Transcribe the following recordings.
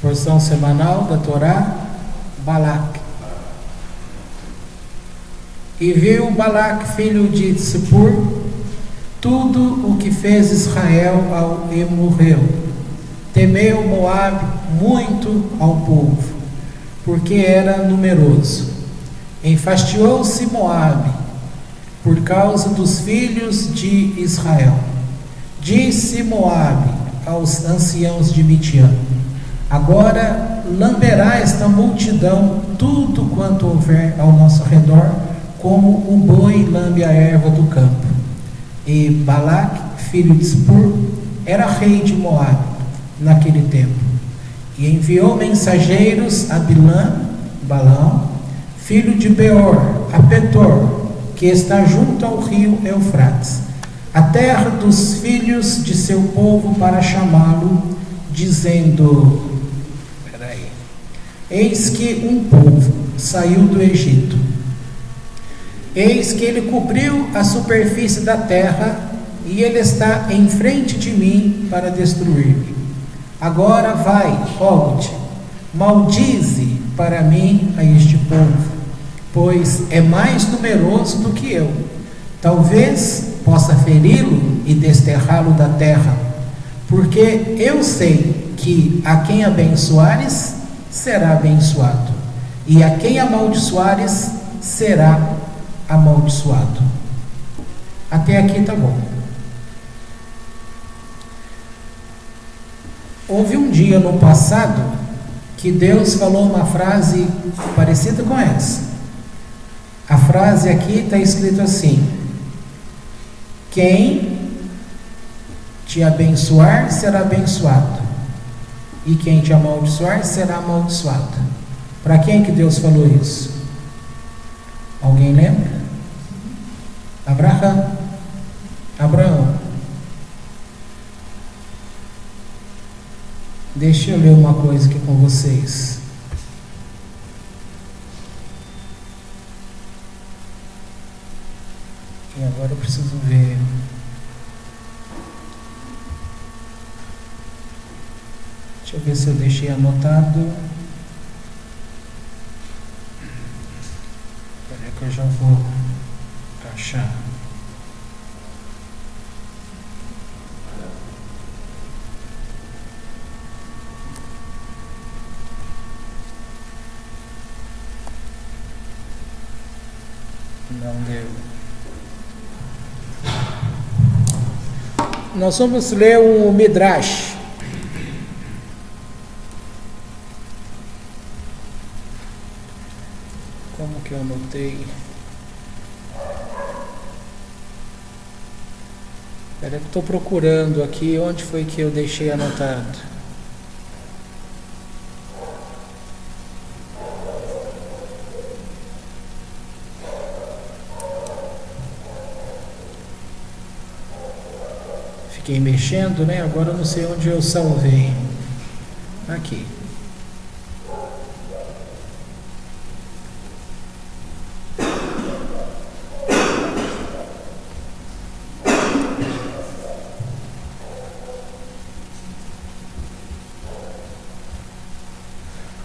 Porção semanal da Torá, Balaque. E viu Balaque, filho de Zippor, tudo o que fez Israel e morreu. Temeu Moabe muito ao povo, porque era numeroso. Enfastiou-se Moabe por causa dos filhos de Israel. Disse Moabe aos anciãos de Midian: agora lamberá esta multidão tudo quanto houver ao nosso redor, como o boi lambe a erva do campo. E Balaque, filho de Zippor, era rei de Moabe naquele tempo. E enviou mensageiros a Balaão, filho de Beor, a Petor, que está junto ao rio Eufrates, a terra dos filhos de seu povo, para chamá-lo, dizendo: eis que um povo saiu do Egito. Eis que ele cobriu a superfície da terra, e ele está em frente de mim para destruir-me. Agora vai, rogo-te, maldize para mim a este povo, pois é mais numeroso do que eu. Talvez possa feri-lo e desterrá-lo da terra, porque eu sei que a quem abençoares será abençoado, e a quem amaldiçoares será amaldiçoado. Até aqui tá bom. Houve um dia no passado que Deus falou uma frase parecida com essa. A frase aqui está escrito assim: quem te abençoar será abençoado, e quem te amaldiçoar será amaldiçoado. Para quem que Deus falou isso? Alguém lembra? Abraão. Deixa eu ler uma coisa aqui com vocês. E agora eu preciso ver. Deixa eu ver se eu deixei anotado. Espera que eu já vou achar. Não deu. Nós vamos ler o Midrash. Como que eu anotei? Espera que eu estou procurando aqui onde foi que eu deixei anotado. Fiquei mexendo, né? Agora eu não sei onde eu salvei. Aqui.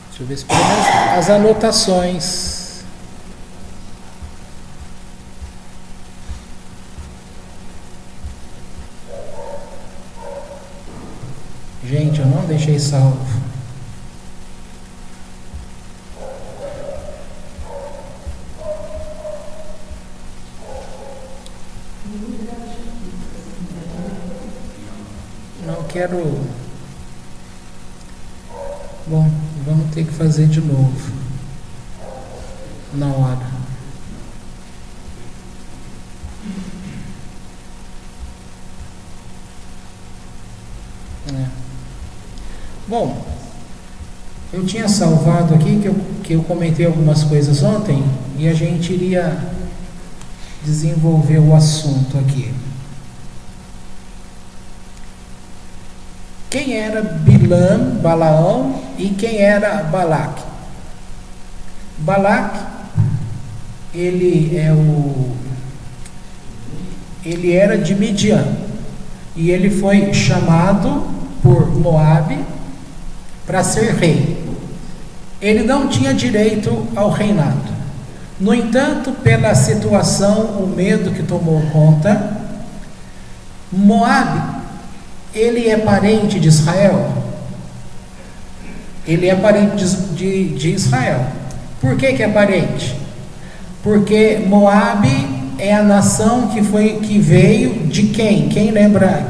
Deixa eu ver se pelo menos as anotações. Gente, eu não deixei salvo. Não quero. Bom, vamos ter que fazer de novo. Na hora. Bom, eu tinha salvado aqui que eu comentei algumas coisas ontem e a gente iria desenvolver o assunto aqui. Quem era Balaão e quem era Balaque? Balaque, ele era de Midian e ele foi chamado por Moabe para ser rei. Ele não tinha direito ao reinado. No entanto, pela situação, o medo que tomou conta, Moabe, ele é parente de Israel. Ele é parente de Israel. Por que é parente? Porque Moabe é a nação que veio de quem? Quem lembra?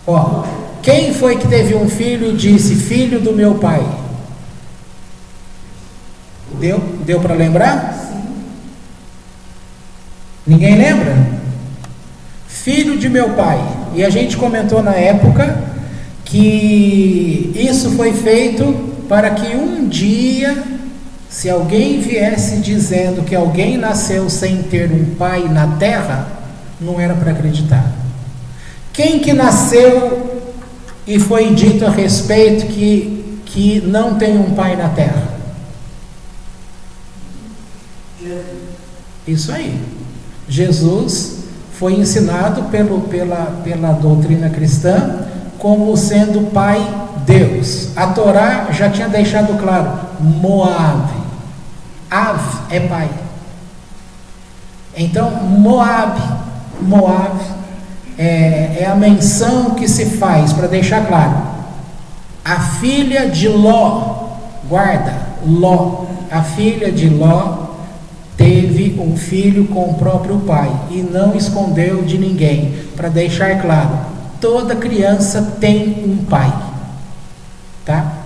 Ó, quem foi que teve um filho e disse, filho do meu pai? Deu para lembrar? Ninguém lembra? Filho de meu pai. E a gente comentou na época que isso foi feito para que um dia, se alguém viesse dizendo que alguém nasceu sem ter um pai na terra, não era para acreditar. Quem que nasceu e foi dito a respeito que não tem um pai na terra? Isso aí. Jesus foi ensinado pela doutrina cristã como sendo Pai Deus. A Torá já tinha deixado claro, Moabe. Av é pai. Então, Moabe é a menção que se faz para deixar claro. A filha de Ló, guarda, Ló, a filha de Ló teve um filho com o próprio pai e não escondeu de ninguém, para deixar claro, toda criança tem um pai, tá?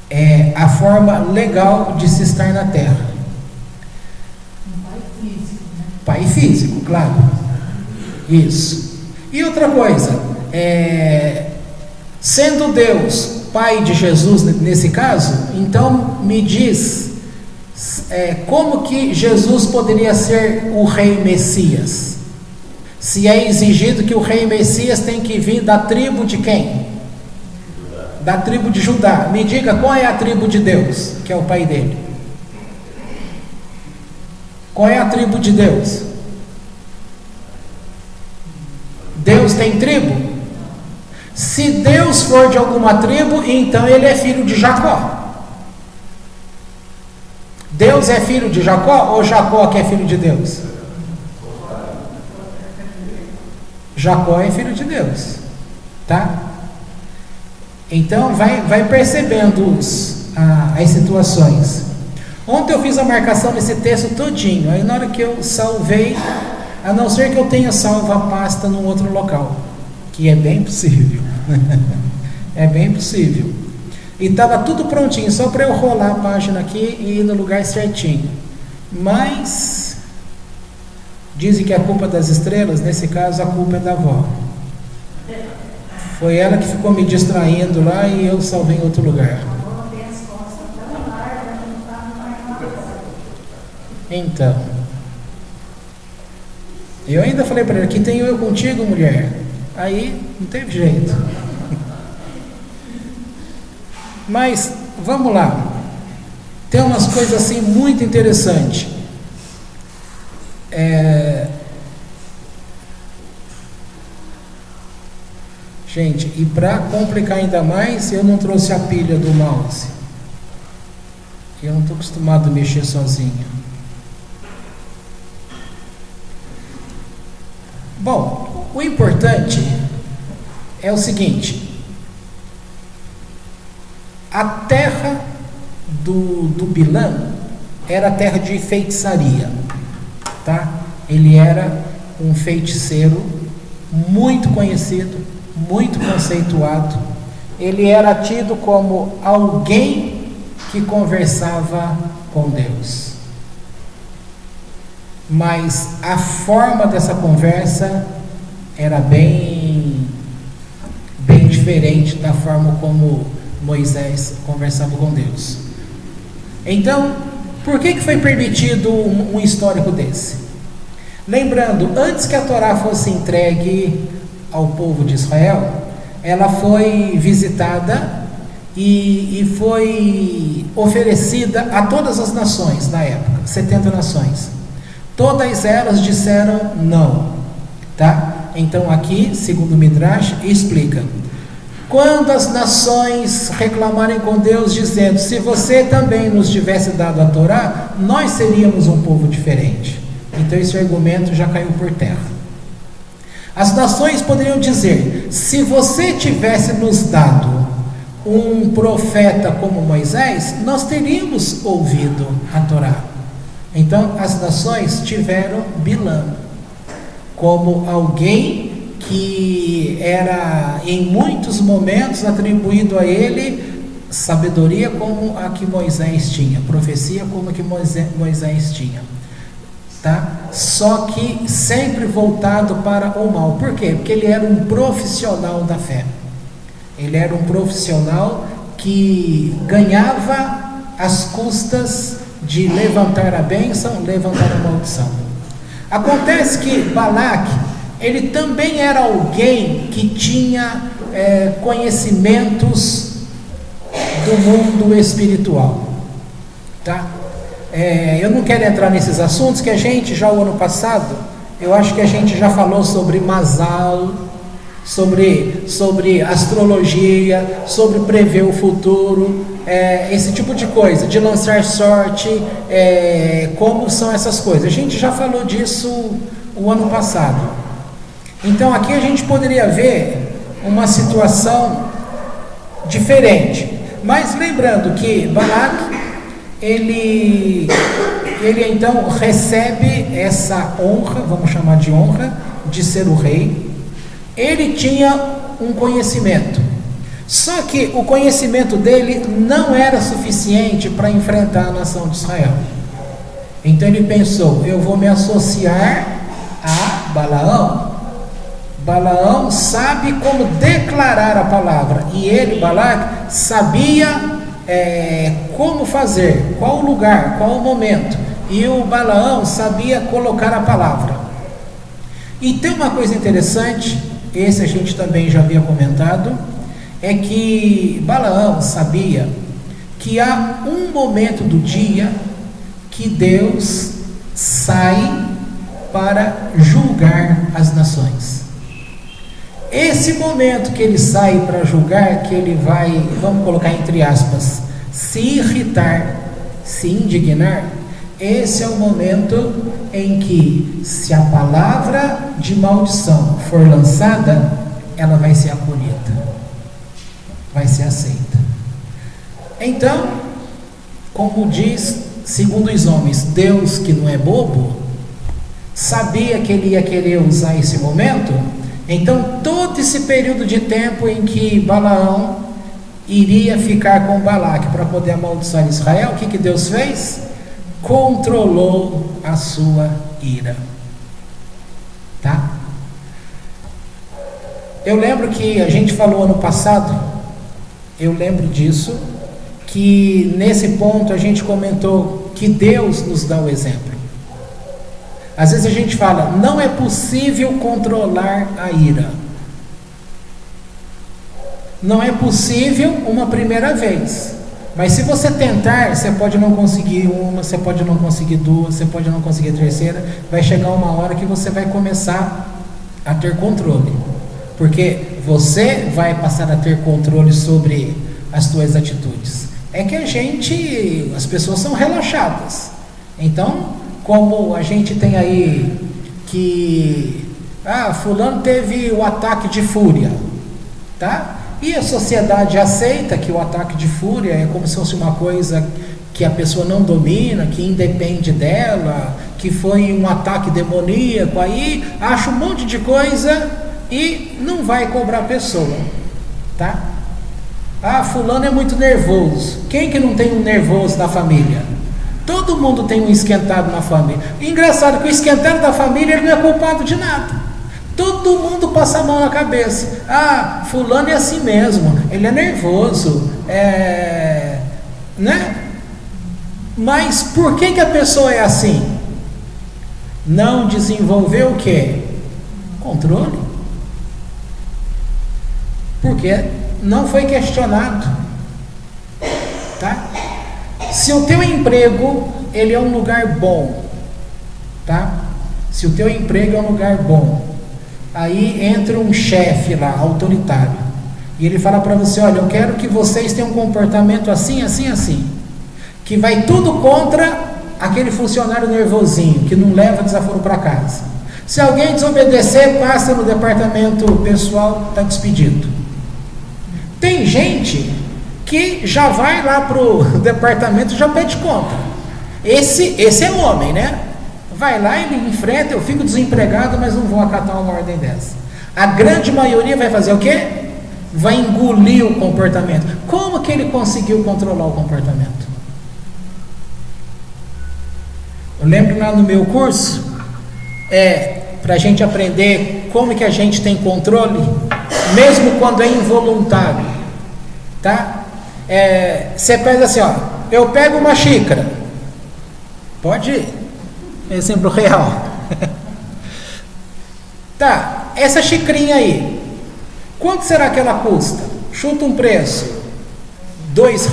É a forma legal de se estar na terra. Um pai físico, né? Pai físico, claro. Isso. E outra coisa, sendo Deus pai de Jesus nesse caso, então me diz, como que Jesus poderia ser o rei Messias? Se é exigido que o rei Messias tem que vir da tribo de quem? Da tribo de Judá. Me diga qual é a tribo de Deus, que é o pai dele. Qual é a tribo de Deus? Deus tem tribo? Se Deus for de alguma tribo, então ele é filho de Jacó. Deus é filho de Jacó ou Jacó que é filho de Deus? Jacó é filho de Deus, tá? Então vai percebendo as situações. Ontem eu fiz a marcação desse texto todinho. Aí na hora que eu salvei, a não ser que eu tenha salvo a pasta num outro local, que é bem possível. É bem possível. E estava tudo prontinho, só para eu rolar a página aqui e ir no lugar certinho. Mas dizem que a culpa das estrelas, nesse caso a culpa é da avó. Foi ela que ficou me distraindo lá e eu salvei em outro lugar. Então, eu ainda falei para ela, aqui tenho eu contigo, mulher. Aí não teve jeito. Mas vamos lá. Tem umas coisas assim muito interessantes. Gente, e para complicar ainda mais, eu não trouxe a pilha do mouse. Eu não estou acostumado a mexer sozinho. Bom, o importante é o seguinte: a terra do Bilã era a terra de feitiçaria, tá? Ele era um feiticeiro muito conhecido, muito conceituado. Ele era tido como alguém que conversava com Deus. Mas a forma dessa conversa era bem diferente da forma como Moisés conversava com Deus. Então, por que foi permitido um histórico desse? Lembrando, antes que a Torá fosse entregue ao povo de Israel, ela foi visitada e foi oferecida a todas as nações na época, 70 nações. Todas elas disseram não, tá? Então aqui, segundo o Midrash, explica. Quando as nações reclamarem com Deus, dizendo: se você também nos tivesse dado a Torá, nós seríamos um povo diferente. Então esse argumento já caiu por terra. As nações poderiam dizer: se você tivesse nos dado um profeta como Moisés, nós teríamos ouvido a Torá. Então as nações tiveram Bilã como alguém que era em muitos momentos atribuído a ele sabedoria como a que Moisés tinha, profecia como a que Moisés tinha, tá? Só que sempre voltado para o mal. Por quê? Porque ele era um profissional da fé. Ele era um profissional que ganhava às custas de levantar a bênção, levantar a maldição. Acontece que Balaque, ele também era alguém que tinha conhecimentos do mundo espiritual, tá? Eu não quero entrar nesses assuntos, que a gente já o ano passado, eu acho que a gente já falou sobre Mazal, sobre astrologia, sobre prever o futuro, esse tipo de coisa, de lançar sorte, como são essas coisas. A gente já falou disso o ano passado. Então aqui a gente poderia ver uma situação diferente, mas lembrando que Balaque, ele então recebe essa honra, vamos chamar de honra, de ser o rei. Ele tinha um conhecimento, só que o conhecimento dele não era suficiente para enfrentar a nação de Israel. Então ele pensou: eu vou me associar a Balaão. Balaão sabe como declarar a palavra, e ele, Balaque, sabia como fazer, qual o lugar, qual o momento, e o Balaão sabia colocar a palavra. E tem uma coisa interessante, esse a gente também já havia comentado, é que Balaão sabia que há um momento do dia que Deus sai para julgar as nações. Esse momento que ele sai para julgar, que ele vai, vamos colocar entre aspas, se irritar, se indignar, esse é o momento em que, se a palavra de maldição for lançada, ela vai ser acolhida, vai ser aceita. Então, como diz, segundo os homens, Deus, que não é bobo, sabia que ele ia querer usar esse momento. Então todo esse período de tempo em que Balaão iria ficar com Balaque para poder amaldiçoar Israel, o que Deus fez? Controlou a sua ira, tá? Eu lembro que a gente falou ano passado, eu lembro disso, que nesse ponto a gente comentou que Deus nos dá o exemplo. Às vezes a gente fala: não é possível controlar a ira. Não é possível uma primeira vez. Mas se você tentar, você pode não conseguir uma, você pode não conseguir duas, você pode não conseguir a terceira. Vai chegar uma hora que você vai começar a ter controle. Porque você vai passar a ter controle sobre as suas atitudes. É que as pessoas são relaxadas. Então, como a gente tem aí que fulano teve o ataque de fúria, tá? E a sociedade aceita que o ataque de fúria é como se fosse uma coisa que a pessoa não domina, que independe dela, que foi um ataque demoníaco, aí acha um monte de coisa e não vai cobrar a pessoa, tá? Fulano é muito nervoso. Quem que não tem um nervoso na família? Todo mundo tem um esquentado na família. Engraçado que o esquentado da família, ele não é culpado de nada. Todo mundo passa a mão na cabeça. Fulano é assim mesmo, ele é nervoso, né? Mas por que a pessoa é assim? Não desenvolveu o quê? Controle. Porque não foi questionado, tá? Se o teu emprego, ele é um lugar bom, tá? Se o teu emprego é um lugar bom, aí entra um chefe lá, autoritário, E ele fala para você, olha, eu quero que vocês tenham um comportamento assim, assim, assim. Que vai tudo contra aquele funcionário nervosinho, que não leva desaforo para casa. Se alguém desobedecer, passa no departamento pessoal, está despedido. Tem gente que já vai lá para o departamento e já pede conta. Esse é homem, né? Vai lá e ele enfrenta, eu fico desempregado, mas não vou acatar uma ordem dessa. A grande maioria vai fazer o quê? Vai engolir o comportamento. Como que ele conseguiu controlar o comportamento? Eu lembro lá no meu curso, para a gente aprender como que a gente tem controle, mesmo quando é involuntário, tá? Você pega assim, ó, eu pego uma xícara, pode ir, exemplo real, tá, essa xicrinha aí, quanto será que ela custa? Chuta um preço, R$2,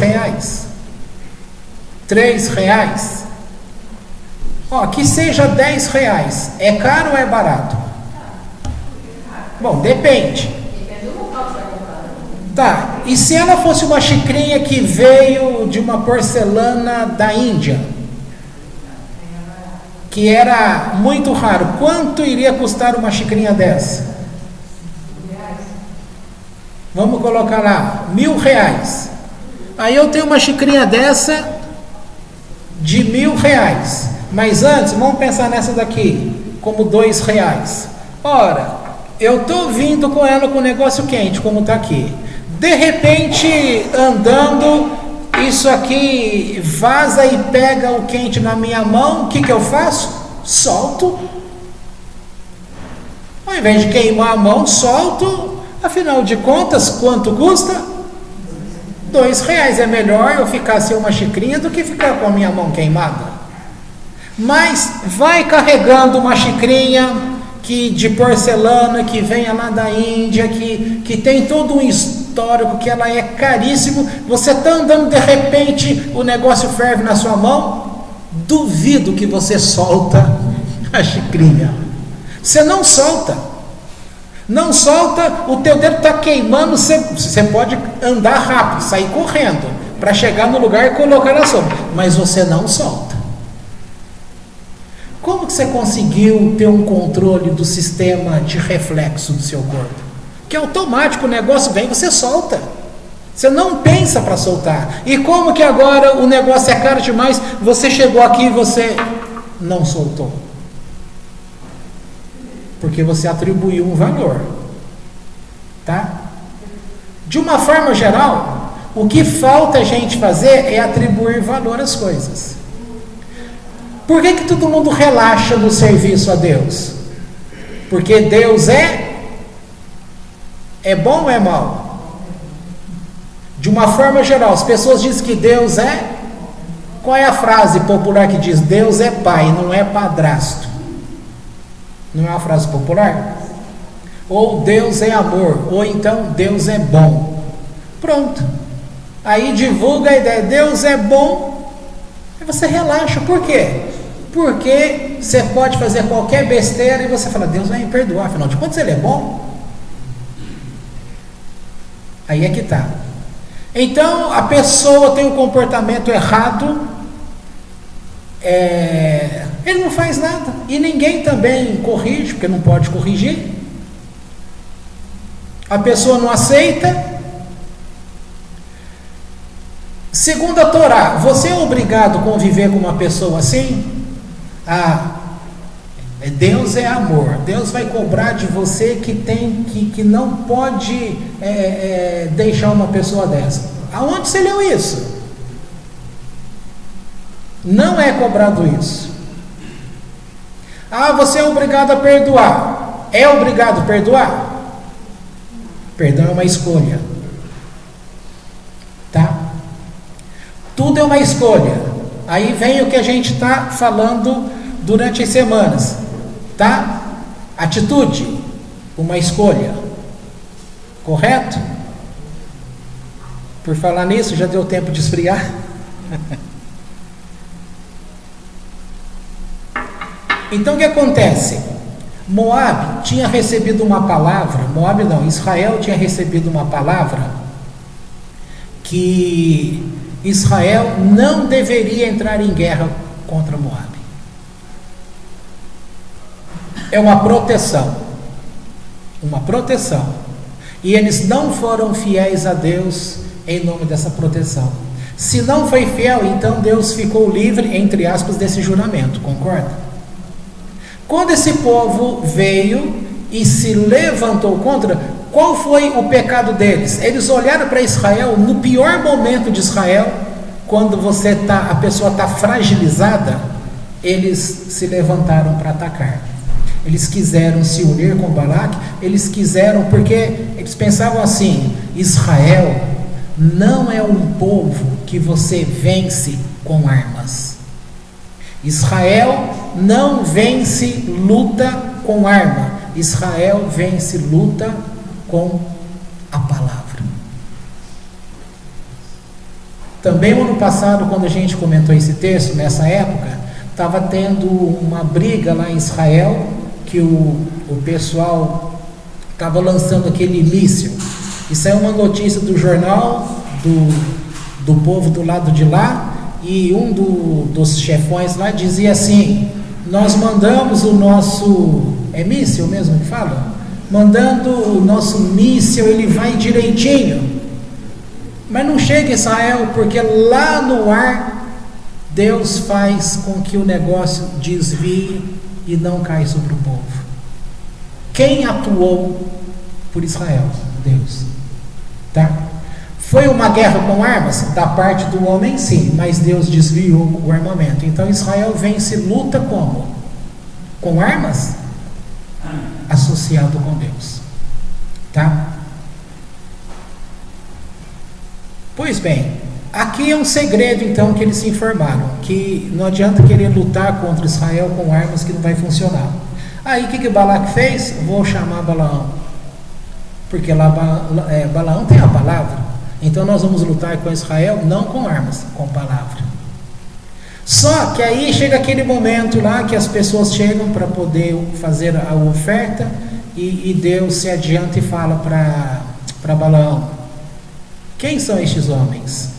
R$3, ó, que seja R$10, é caro ou é barato? Bom, depende. Tá, e se ela fosse uma xicrinha que veio de uma porcelana da Índia, que era muito raro, quanto iria custar uma xicrinha dessa? Vamos colocar lá, R$1.000. Aí eu tenho uma xicrinha dessa de R$1.000. Mas antes, vamos pensar nessa daqui, como R$2. Ora, eu estou vindo com ela com o negócio quente, como está aqui. De repente, andando, isso aqui vaza e pega o quente na minha mão, o que eu faço? Solto. Ao invés de queimar a mão, solto. Afinal de contas, quanto custa? R$2. É melhor eu ficar sem uma xicrinha do que ficar com a minha mão queimada. Mas vai carregando uma xicrinha de porcelana que venha lá da Índia, que tem todo um histórico, que ela é caríssimo. Você está andando, de repente o negócio ferve na sua mão, duvido que você solta a xicrinha. Você não solta, o teu dedo está queimando. Você pode andar rápido, sair correndo para chegar no lugar e colocar na sombra, mas você não solta. Como que você conseguiu ter um controle do sistema de reflexo do seu corpo? Que é automático, o negócio vem, você solta. Você não pensa para soltar. E como que agora o negócio é caro demais, você chegou aqui e você não soltou? Porque você atribuiu um valor. Tá? De uma forma geral, o que falta a gente fazer é atribuir valor às coisas. Por que todo mundo relaxa no serviço a Deus? Porque Deus é bom ou é mau? De uma forma geral, as pessoas dizem que Deus é... Qual é a frase popular que diz Deus é pai, não é padrasto? Não é uma frase popular? Ou Deus é amor, ou então Deus é bom. Pronto. Aí divulga a ideia, Deus é bom, e você relaxa. Por quê? Porque você pode fazer qualquer besteira e você fala, Deus vai me perdoar, afinal de contas ele é bom. Aí é que está. Então a pessoa tem um comportamento errado, ele não faz nada, e ninguém também corrige, porque não pode corrigir. A pessoa não aceita. Segundo a Torá, você é obrigado a conviver com uma pessoa assim? Deus é amor, Deus vai cobrar de você que não pode deixar uma pessoa dessa. Aonde você leu isso? Não é cobrado isso. Você é obrigado a perdoar. É obrigado a perdoar? Perdão é uma escolha. Tá? Tudo é uma escolha. Aí vem o que a gente está falando durante as semanas, tá? Atitude, uma escolha, correto? Por falar nisso, já deu tempo de esfriar? Então o que acontece? Moabe tinha recebido uma palavra, Moabe não, Israel tinha recebido uma palavra que Israel não deveria entrar em guerra contra Moabe. É uma proteção. Uma proteção. E eles não foram fiéis a Deus em nome dessa proteção. Se não foi fiel, então Deus ficou livre, entre aspas, desse juramento, concorda? Quando esse povo veio e se levantou contra, qual foi o pecado deles? Eles olharam para Israel no pior momento de Israel, quando a pessoa está fragilizada, eles se levantaram para atacar. Eles quiseram se unir com Balaque, porque eles pensavam assim: Israel não é um povo que você vence com armas. Israel não vence luta com arma. Israel vence luta com a palavra. Também no ano passado, quando a gente comentou esse texto, nessa época, estava tendo uma briga lá em Israel, que o pessoal estava lançando aquele míssil. Isso é uma notícia do jornal do povo do lado de lá, e dos chefões lá dizia assim: nós mandamos o nosso... é míssil mesmo que fala? Mandando o nosso míssil, ele vai direitinho, mas não chega em Israel, porque lá no ar Deus faz com que o negócio desvie e não cai sobre o povo. Quem atuou por Israel? Deus. Tá? Foi uma guerra com armas? Da parte do homem, sim, mas Deus desviou o armamento. Então Israel vence luta como? Com armas? Associado com Deus. Tá? Pois bem, aqui é um segredo então que eles se informaram, que não adianta querer lutar contra Israel com armas, que não vai funcionar. Aí o que Balaque fez? Vou chamar Balaão, porque lá Balaão tem a palavra. Então nós vamos lutar com Israel não com armas, com palavra. Só que aí chega aquele momento lá que as pessoas chegam para poder fazer a oferta, e Deus se adianta e fala para Balaão: quem são estes homens?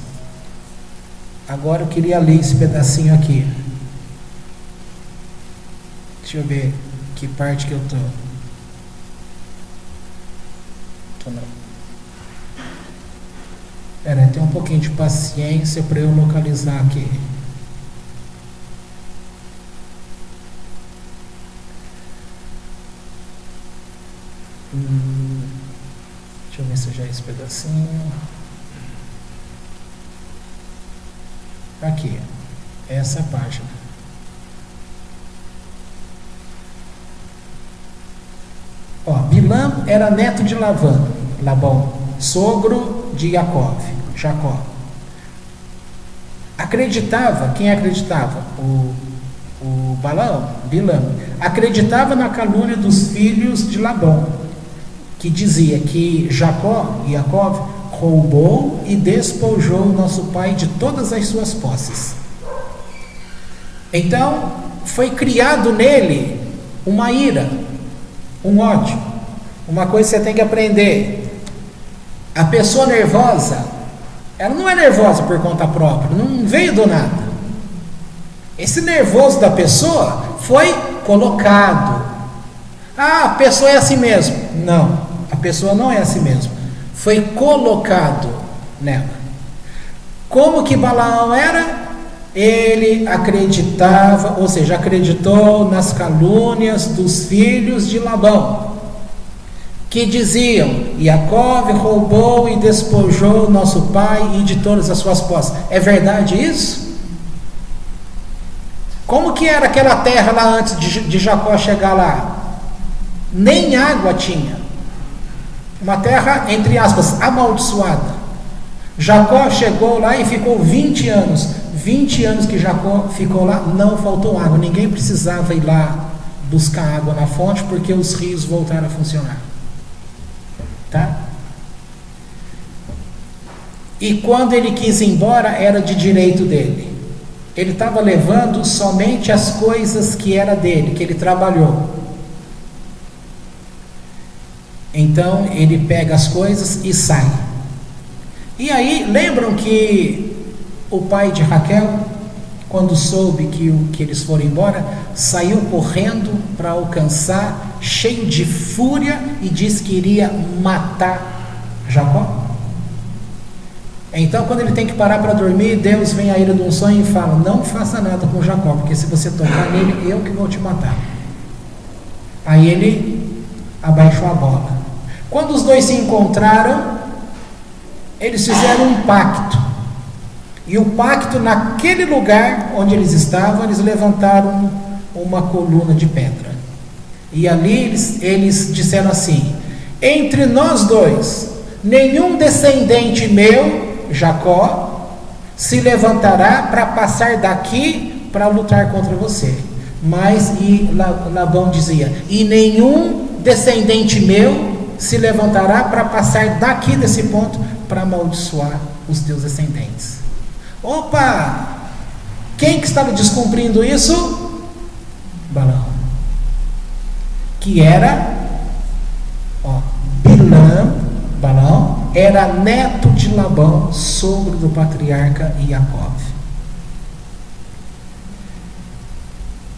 Agora eu queria ler esse pedacinho aqui. Deixa eu ver que parte que eu estou. Tem um pouquinho de paciência para eu localizar aqui. Deixa eu ver se já é esse pedacinho. Aqui, essa página. Bilham era neto de Labão, sogro de Jacó. Quem acreditava? O Bilham acreditava na calúnia dos filhos de Labão, que dizia que Jacó roubou e despojou nosso pai de todas as suas posses. Então foi criado nele uma ira, um ódio. Uma coisa que você tem que aprender: a pessoa nervosa, ela não é nervosa por conta própria, não veio do nada. Esse nervoso da pessoa foi colocado. A pessoa é assim mesmo. Não, a pessoa não é assim mesmo. Foi colocado nela. Como que Balaão era? Ele acreditava, ou seja, acreditou nas calúnias dos filhos de Labão, que diziam: Jacó roubou e despojou nosso pai e de todas as suas posses. É verdade isso? Como que era aquela terra lá antes de Jacó chegar lá? Nem água tinha. Uma terra, entre aspas, amaldiçoada. Jacó chegou lá e ficou 20 anos. 20 anos que Jacó ficou lá, não faltou água. Ninguém precisava ir lá buscar água na fonte, porque os rios voltaram a funcionar. Tá? E quando ele quis ir embora, era de direito dele. Ele estava levando somente as coisas que era dele, que ele trabalhou. Então ele pega as coisas e sai. E aí, lembram que o pai de Raquel, quando soube que eles foram embora, saiu correndo para alcançar, cheio de fúria, e disse que iria matar Jacó? Então, quando ele tem que parar para dormir, Deus vem a ele num sonho e fala: não faça nada com Jacó, porque se você tocar nele, eu que vou te matar. Aí ele abaixou a bola. Quando os dois se encontraram, eles fizeram um pacto. E o pacto, naquele lugar onde eles estavam, eles levantaram uma coluna de pedra. E ali eles disseram assim: entre nós dois, nenhum descendente meu, Jacó, se levantará para passar daqui para lutar contra você. Mas, e Labão dizia, e nenhum descendente meu se levantará para passar daqui desse ponto para amaldiçoar os teus descendentes. Opa! Quem que estava descumprindo isso? Balaão. Que era, Balaão era neto de Labão, sogro do patriarca Jacó.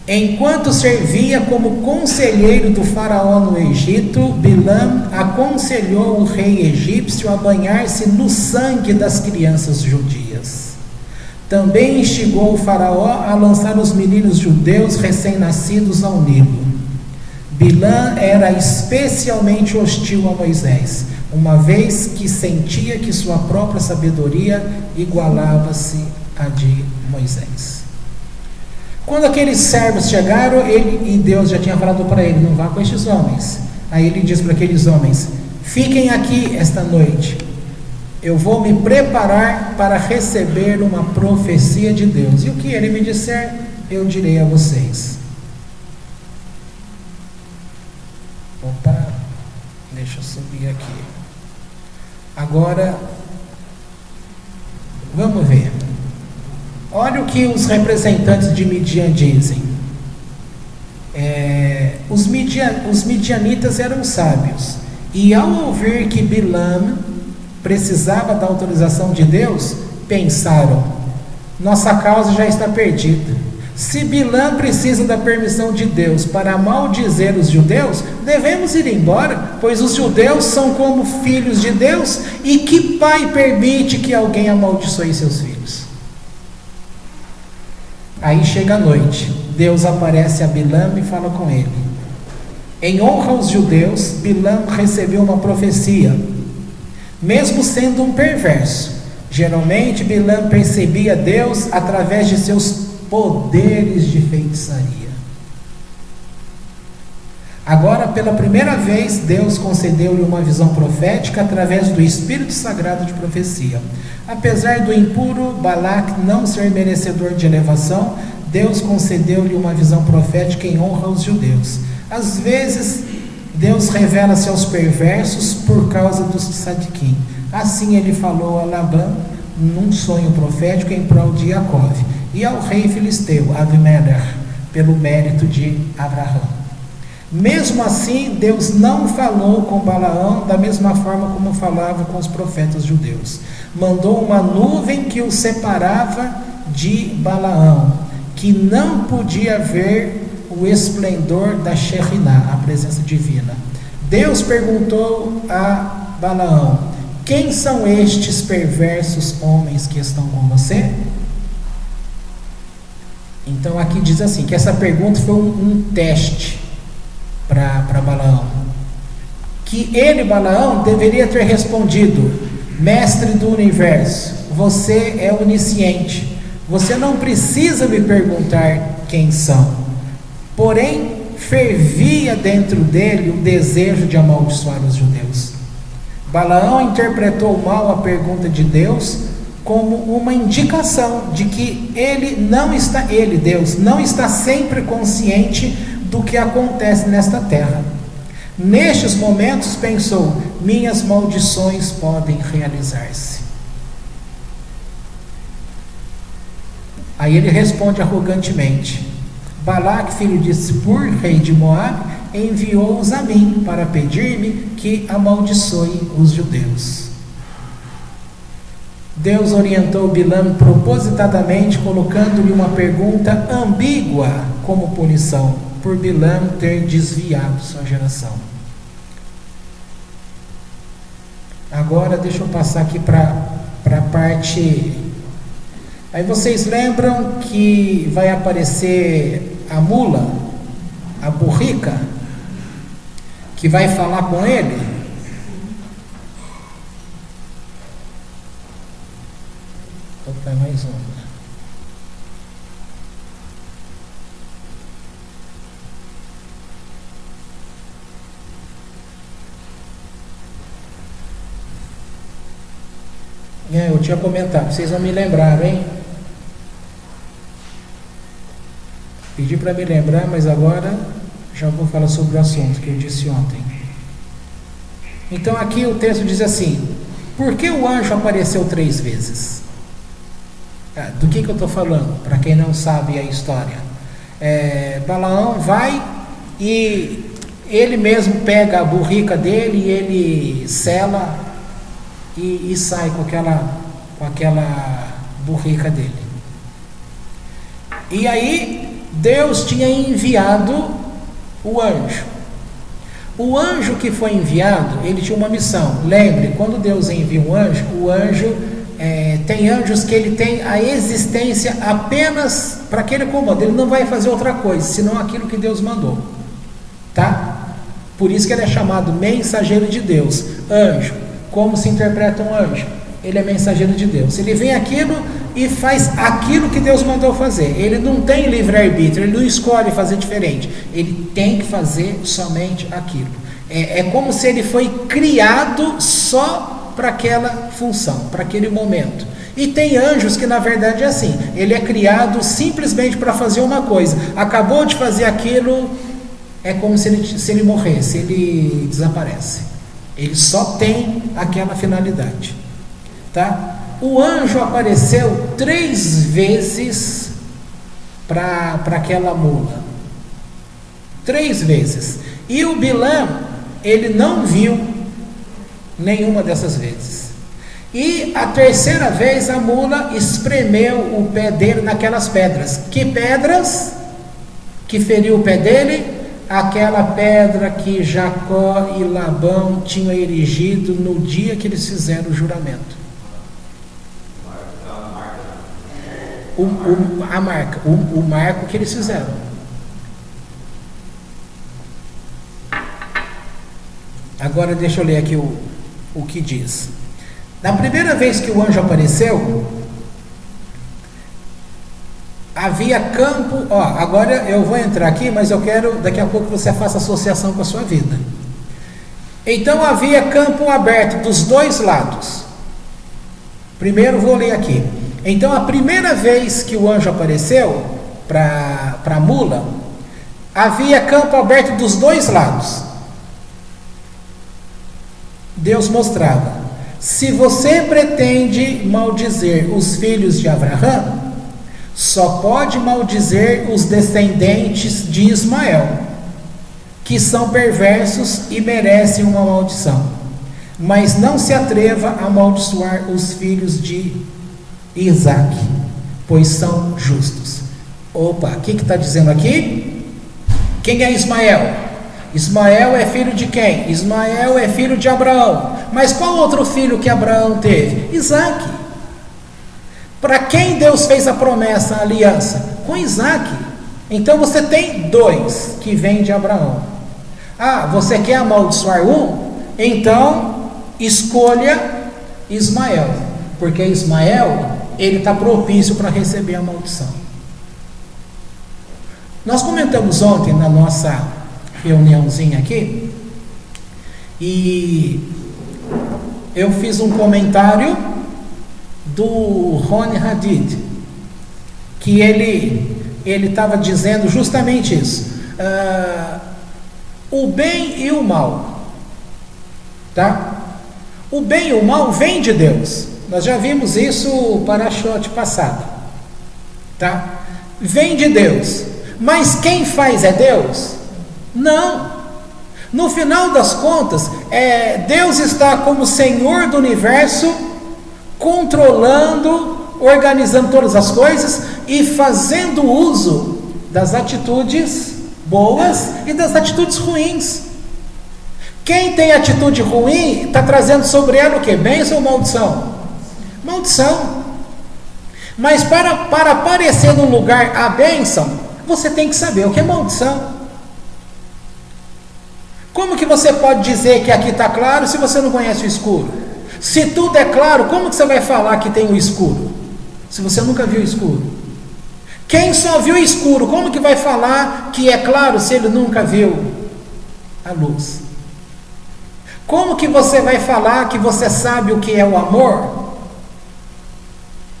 Enquanto servia como conselheiro do faraó no Egito, Bilam aconselhou o rei egípcio a banhar-se no sangue das crianças judias. Também instigou o faraó a lançar os meninos judeus recém-nascidos ao Nilo. Bilam era especialmente hostil a Moisés, uma vez que sentia que sua própria sabedoria igualava-se à de Moisés. Quando aqueles servos chegaram, e Deus já tinha falado para ele: não vá com estes homens. Aí ele diz para aqueles homens: fiquem aqui esta noite, eu vou me preparar para receber uma profecia de Deus, e o que ele me disser, eu direi a vocês. Opa, deixa eu subir aqui. Agora, vamos ver. Olha o que os representantes de Midian dizem. Os midianitas eram sábios, e ao ouvir que Bilam precisava da autorização de Deus, pensaram: nossa causa já está perdida. Se Bilam precisa da permissão de Deus para maldizer os judeus, devemos ir embora, pois os judeus são como filhos de Deus, e que pai permite que alguém amaldiçoe seus filhos? Aí chega a noite, Deus aparece a Bilam e fala com ele. Em honra aos judeus, Bilam recebeu uma profecia, mesmo sendo um perverso. Geralmente Bilam percebia Deus através de seus poderes de feitiçaria. Agora, pela primeira vez, Deus concedeu-lhe uma visão profética através do Espírito Sagrado de profecia. Apesar do impuro Balaque não ser merecedor de elevação, Deus concedeu-lhe uma visão profética em honra aos judeus. Às vezes, Deus revela-se aos perversos por causa dos tzadikim. Assim ele falou a Labão num sonho profético em prol de Jacó, e ao rei filisteu, Abimelech, pelo mérito de Abraão. Mesmo assim, Deus não falou com Balaão da mesma forma como falava com os profetas judeus. Mandou uma nuvem que o separava de Balaão, que não podia ver o esplendor da Shekhinah, a presença divina. Deus perguntou a Balaão: quem são estes perversos homens que estão com você? Então aqui diz assim, que essa pergunta foi um teste para Balaão, que ele, Balaão, deveria ter respondido: mestre do universo, você é onisciente, você não precisa me perguntar quem são. Porém, fervia dentro dele o desejo de amaldiçoar os judeus. Balaão interpretou mal a pergunta de Deus como uma indicação de que Deus, não está sempre consciente do que acontece nesta terra. Nestes momentos pensou: minhas maldições podem realizar-se. Aí ele responde arrogantemente: Balaque, filho de Zippor, rei de Moabe, enviou-os a mim para pedir-me que amaldiçoe os judeus. Deus orientou Bilam propositadamente, colocando-lhe uma pergunta ambígua como punição, por Bilam ter desviado sua geração. Agora deixa eu passar aqui para a parte... Aí vocês lembram que vai aparecer a mula, a burrica, que vai falar com ele? Opa, mais uma. Eu tinha comentado, vocês vão me lembrar, hein? Pedi para me lembrar, mas agora já vou falar sobre o assunto que eu disse ontem. Então aqui o texto diz assim: por que o anjo apareceu 3 vezes? Do que eu estou falando? Para quem não sabe a história, Balaão vai e ele mesmo pega a burrica dele e ele sela e sai com aquela burrica dele. E aí Deus tinha enviado o anjo. O anjo que foi enviado, ele tinha uma missão. Lembre, quando Deus envia um anjo, o anjo, tem anjos que ele tem a existência apenas para aquele comando. Ele não vai fazer outra coisa, senão aquilo que Deus mandou. Tá? Por isso que ele é chamado mensageiro de Deus. Anjo. Como se interpreta um anjo? Ele é mensageiro de Deus. Ele vem aquilo e faz aquilo que Deus mandou fazer. Ele não tem livre-arbítrio, ele não escolhe fazer diferente. Ele tem que fazer somente aquilo. É como se ele foi criado só para aquela função, para aquele momento. E tem anjos que na verdade é assim. Ele é criado simplesmente para fazer uma coisa. Acabou de fazer aquilo, é como se ele morresse, ele desaparece. Ele só tem aquela finalidade, tá? O anjo apareceu 3 vezes para aquela mula, 3 vezes, e o Bilam, ele não viu nenhuma dessas vezes, e a 3ª vez a mula espremeu o pé dele naquelas pedras. Que pedras que feriu o pé dele? Aquela pedra que Jacó e Labão tinham erigido no dia que eles fizeram o juramento. A marca, o marco que eles fizeram. Agora deixa eu ler aqui o que diz. Na primeira vez que o anjo apareceu, havia campo, agora eu vou entrar aqui, mas eu quero daqui a pouco que você faça associação com a sua vida. Então havia campo aberto dos 2 lados. Primeiro vou ler aqui. Então a primeira vez que o anjo apareceu para a mula, havia campo aberto dos 2 lados. Deus mostrava: se você pretende maldizer os filhos de Abraão, só pode maldizer os descendentes de Ismael, que são perversos e merecem uma maldição. Mas não se atreva a amaldiçoar os filhos de Isaac, pois são justos. Opa, o que está dizendo aqui? Quem é Ismael? Ismael é filho de quem? Ismael é filho de Abraão. Mas qual outro filho que Abraão teve? Isaac. Para quem Deus fez a promessa, a aliança? Com Isaac. Então você tem 2 que vêm de Abraão. Você quer amaldiçoar um? Então escolha Ismael, porque Ismael, ele está propício para receber a maldição. Nós comentamos ontem na nossa reuniãozinha aqui, e eu fiz um comentário do Rony Hadid, que ele estava dizendo justamente isso, o bem e o mal, tá? O bem e o mal vem de Deus. Nós já vimos isso para a shot passada, tá? Vem de Deus. Mas quem faz é Deus? Não. No final das contas, Deus está como Senhor do universo, controlando, organizando todas as coisas e fazendo uso das atitudes boas e das atitudes ruins. Quem tem atitude ruim está trazendo sobre ela o que? Bênção ou maldição? Maldição. Mas para aparecer num lugar a bênção, você tem que saber o que é maldição. Como que você pode dizer que aqui está claro se você não conhece o escuro? Se tudo é claro, como que você vai falar que tem o escuro? Se você nunca viu o escuro. Quem só viu o escuro, como que vai falar que é claro se ele nunca viu a luz? Como que você vai falar que você sabe o que é o amor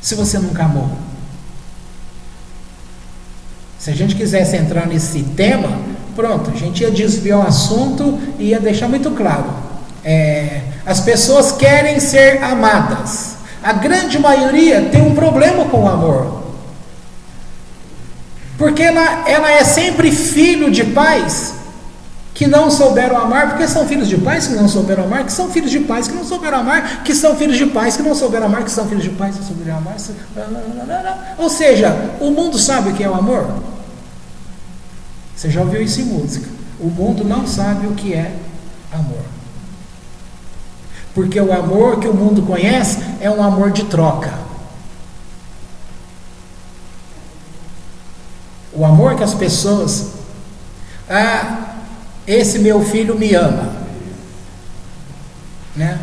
se você nunca amou? Se a gente quisesse entrar nesse tema, pronto, a gente ia desviar o assunto e ia deixar muito claro. As pessoas querem ser amadas. A grande maioria tem um problema com o amor. Porque ela é sempre filho de pais que não souberam amar, porque são filhos de pais que não souberam amar, que são filhos de pais que não souberam amar, que são filhos de pais que não souberam amar, que são filhos de pais que não souberam amar. Ou seja, o mundo sabe o que é o amor? Você já ouviu isso em música? O mundo não sabe o que é amor. Porque o amor que o mundo conhece é um amor de troca. O amor que as pessoas... esse meu filho me ama, né?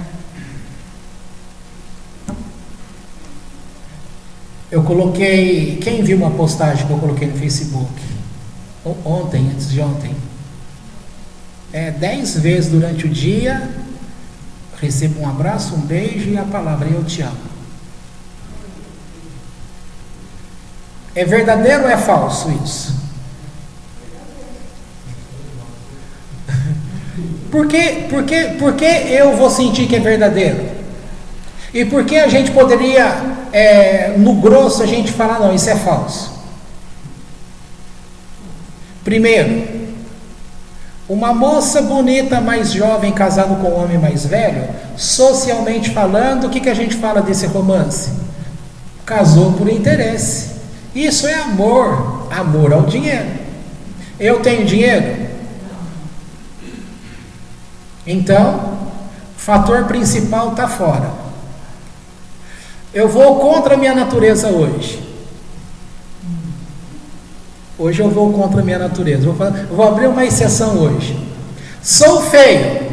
Eu coloquei, quem viu uma postagem que eu coloquei no Facebook ontem, antes de ontem, 10 vezes durante o dia recebo um abraço, um beijo e a palavra eu te amo. É verdadeiro ou é falso isso? Por que eu vou sentir que é verdadeiro? E por que a gente poderia, no grosso, a gente falar, não, isso é falso? Primeiro, uma moça bonita, mais jovem, casada com um homem mais velho, socialmente falando, o que a gente fala desse romance? Casou por interesse. Isso é amor, amor ao dinheiro. Eu tenho dinheiro? Então, o fator principal está fora. Eu vou contra a minha natureza hoje. Hoje eu vou contra a minha natureza. Eu vou abrir uma exceção hoje. Sou feio.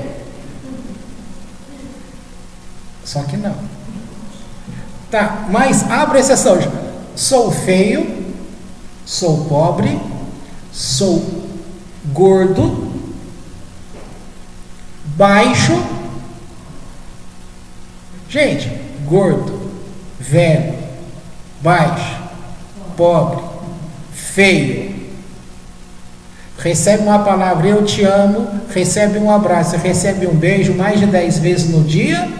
Só que não. Tá, mas abre a exceção hoje. Sou feio, sou pobre, sou gordo, baixo. Gente, gordo, velho, baixo, pobre, feio, recebe uma palavra eu te amo, recebe um abraço, recebe um beijo mais de 10 vezes no dia,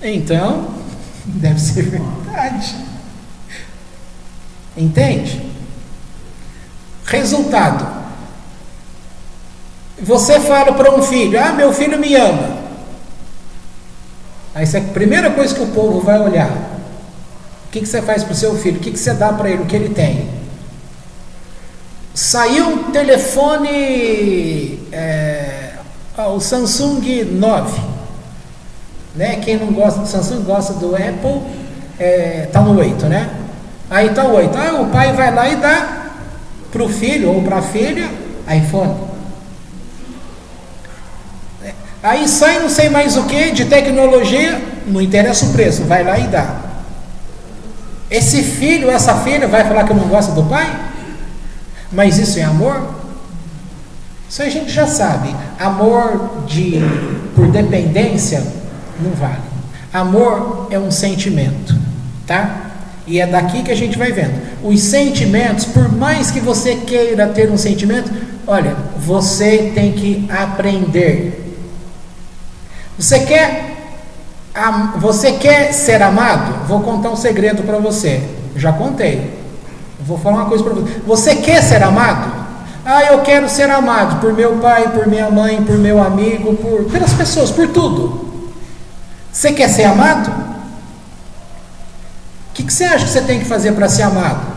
então deve ser verdade. Entende? Resultado: você fala para um filho, meu filho me ama. Aí essa é a primeira coisa que o povo vai olhar. O que você faz para o seu filho? O que você dá para ele? O que ele tem? Saiu um telefone, o Samsung 9, né? Quem não gosta do Samsung gosta do Apple, tá no 8, né? Aí tá o 8. O pai vai lá e dá para o filho ou para a filha iPhone. Aí sai não sei mais o que de tecnologia, não interessa o preço, vai lá e dá. Esse filho, essa filha vai falar que não gosta do pai? Mas isso é amor? Isso a gente já sabe. Amor por dependência não vale. Amor é um sentimento, tá? E é daqui que a gente vai vendo. Os sentimentos, por mais que você queira ter um sentimento, olha, você tem que aprender. Você quer ser amado? Vou contar um segredo para você. Já contei. Vou falar uma coisa para você. Você quer ser amado? Ah, eu quero ser amado por meu pai, por minha mãe, por meu amigo, pelas pessoas, por tudo. Você quer ser amado? O que você acha que você tem que fazer para ser amado?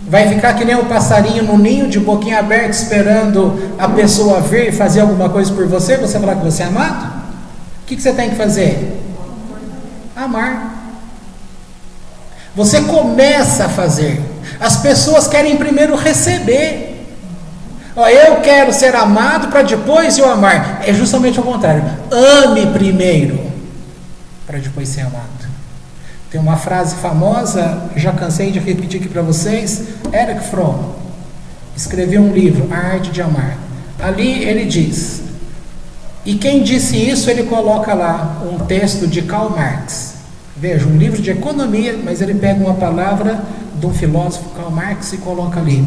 Vai ficar que nem um passarinho no ninho, de boquinha aberta, esperando a pessoa vir e fazer alguma coisa por você? Você falar que você é amado? O que você tem que fazer? Amar. Você começa a fazer. As pessoas querem primeiro receber. Eu quero ser amado para depois eu amar. É justamente o contrário. Ame primeiro para depois ser amado. Tem uma frase famosa, já cansei de repetir aqui para vocês. Erich Fromm escreveu um livro, A Arte de Amar. Ali ele diz, e quem disse isso, ele coloca lá um texto de Karl Marx. Veja, um livro de economia, mas ele pega uma palavra de um filósofo, Karl Marx, e coloca ali.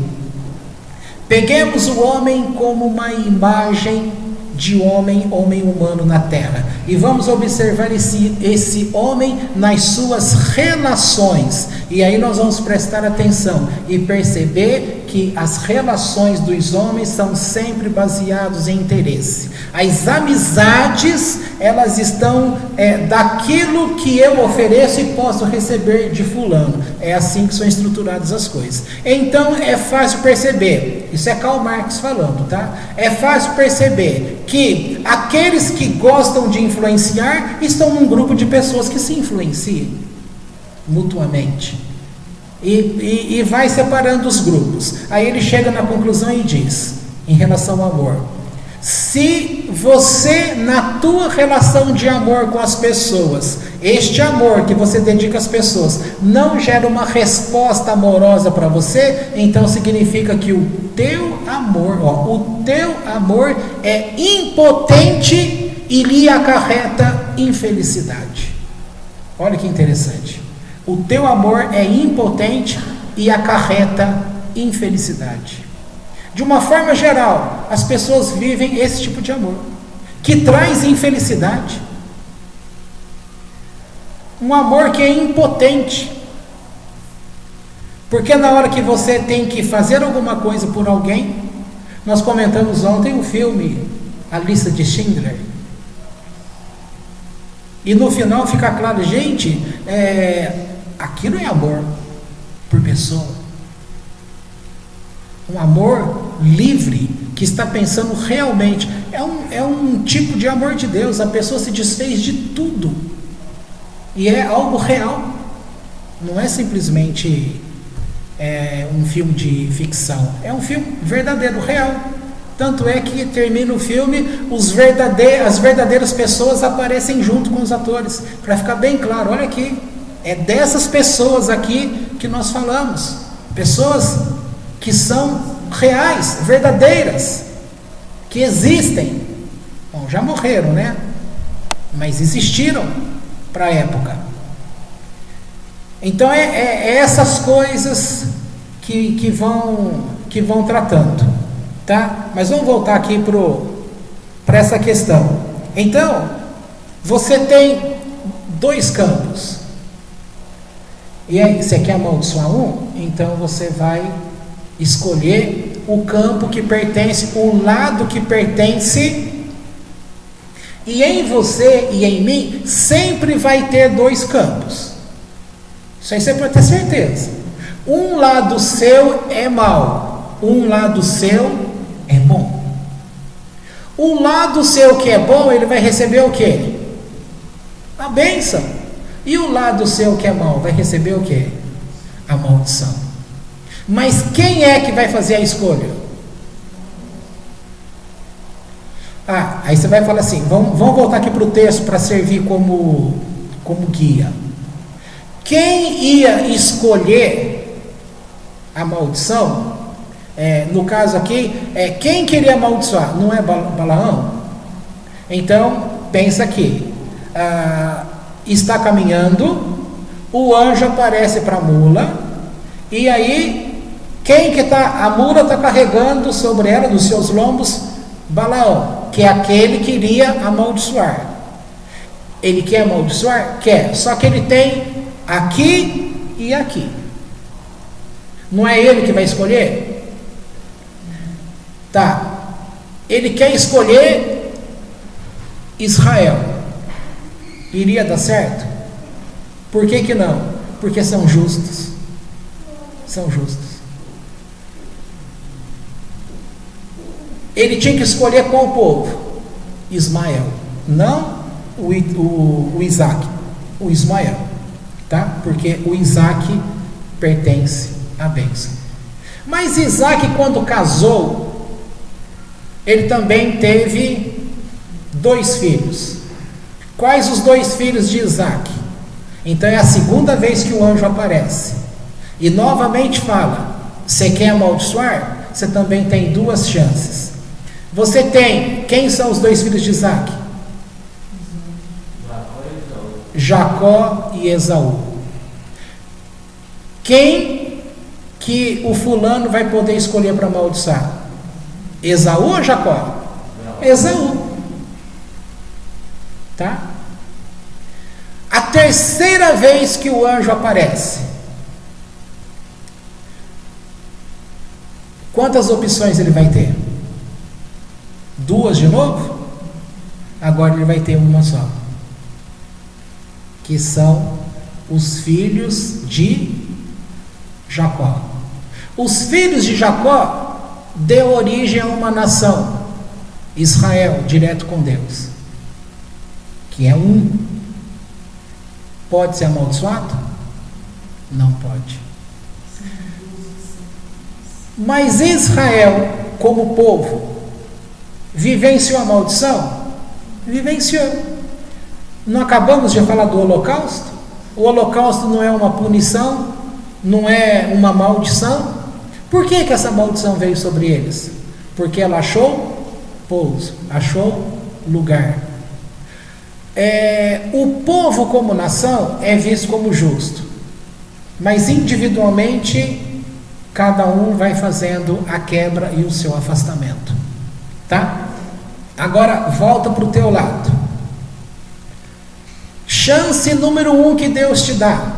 Peguemos o homem como uma imagem de homem humano na terra, e vamos observar esse homem nas suas relações, e aí nós vamos prestar atenção e perceber que as relações dos homens são sempre baseadas em interesse. As amizades, elas estão daquilo que eu ofereço e posso receber de fulano. É assim que são estruturadas as coisas. Então é fácil perceber, isso é Karl Marx falando, tá? É fácil perceber que aqueles que gostam de influenciar estão num grupo de pessoas que se influenciam mutuamente. E vai separando os grupos. Aí ele chega na conclusão e diz, em relação ao amor: se você, na tua relação de amor com as pessoas, este amor que você dedica às pessoas não gera uma resposta amorosa para você, então significa que o teu amor é impotente e lhe acarreta infelicidade. Olha que interessante. O teu amor é impotente e acarreta infelicidade. De uma forma geral, as pessoas vivem esse tipo de amor, que traz infelicidade. Um amor que é impotente. Porque na hora que você tem que fazer alguma coisa por alguém, nós comentamos ontem o filme A Lista de Schindler. E no final fica claro, gente, aquilo é amor por pessoa. Um amor livre, que está pensando realmente. É um tipo de amor de Deus. A pessoa se desfez de tudo. E é algo real. Não é simplesmente um filme de ficção. É um filme verdadeiro, real. Tanto é que termina o filme, as verdadeiras pessoas aparecem junto com os atores. Para ficar bem claro, olha aqui. É dessas pessoas aqui que nós falamos. Pessoas que são reais, verdadeiras, que existem. Bom, já morreram, né? Mas existiram para a época. Então é essas coisas que vão tratando, tá? Mas vamos voltar aqui para essa questão. Então, você tem dois campos. E aí, você quer amaldiçoar um? Então você vai escolher o campo que pertence, o lado que pertence. E em você e em mim sempre vai ter dois campos. Isso aí você pode ter certeza. Um lado seu é mau, um lado seu é bom. O lado seu que é bom, ele vai receber o quê? A bênção. E o lado seu que é mau vai receber o quê? A maldição. Mas quem é que vai fazer a escolha? Aí você vai falar assim, vamos voltar aqui para o texto para servir como guia. Quem ia escolher a maldição, no caso aqui, quem queria amaldiçoar? Não é Balaão? Então, pensa aqui, está caminhando, o anjo aparece para a mula, e aí, a mula está carregando sobre ela, dos seus lombos, Balaão, que é aquele que iria amaldiçoar. Ele quer amaldiçoar? Quer, só que ele tem aqui e aqui. Não é ele que vai escolher? Tá. Ele quer escolher Israel. Iria dar certo? Por que que não? Porque são justos. São justos. Ele tinha que escolher qual povo? Ismael. Não o Isaac. O Ismael. Tá? Porque o Isaac pertence à bênção. Mas Isaac, quando casou, ele também teve 2 filhos. Quais os 2 filhos de Isaac? Então é a segunda vez que o anjo aparece. E novamente fala: você quer amaldiçoar? Você também tem 2 chances. Você tem, quem são os 2 filhos de Isaac? Jacó e Esaú. Quem que o fulano vai poder escolher para amaldiçoar? Esaú ou Jacó? Esaú. Tá? A terceira vez que o anjo aparece, quantas opções ele vai ter? 2 de novo? Agora ele vai ter uma só, que são os filhos de Jacó. Os filhos de Jacó deu origem a uma nação, Israel, direto com Deus, que é um. Pode ser amaldiçoado? Não pode. Mas Israel, como povo, vivenciou a maldição? Vivenciou. Não acabamos de falar do holocausto? O holocausto não é uma punição, não é uma maldição. Por que que essa maldição veio sobre eles? Porque ela achou pouso, achou lugar. O povo como nação é visto como justo, mas individualmente cada um vai fazendo a quebra e o seu afastamento. Tá? Agora volta para o teu lado. Chance número 1 que Deus te dá: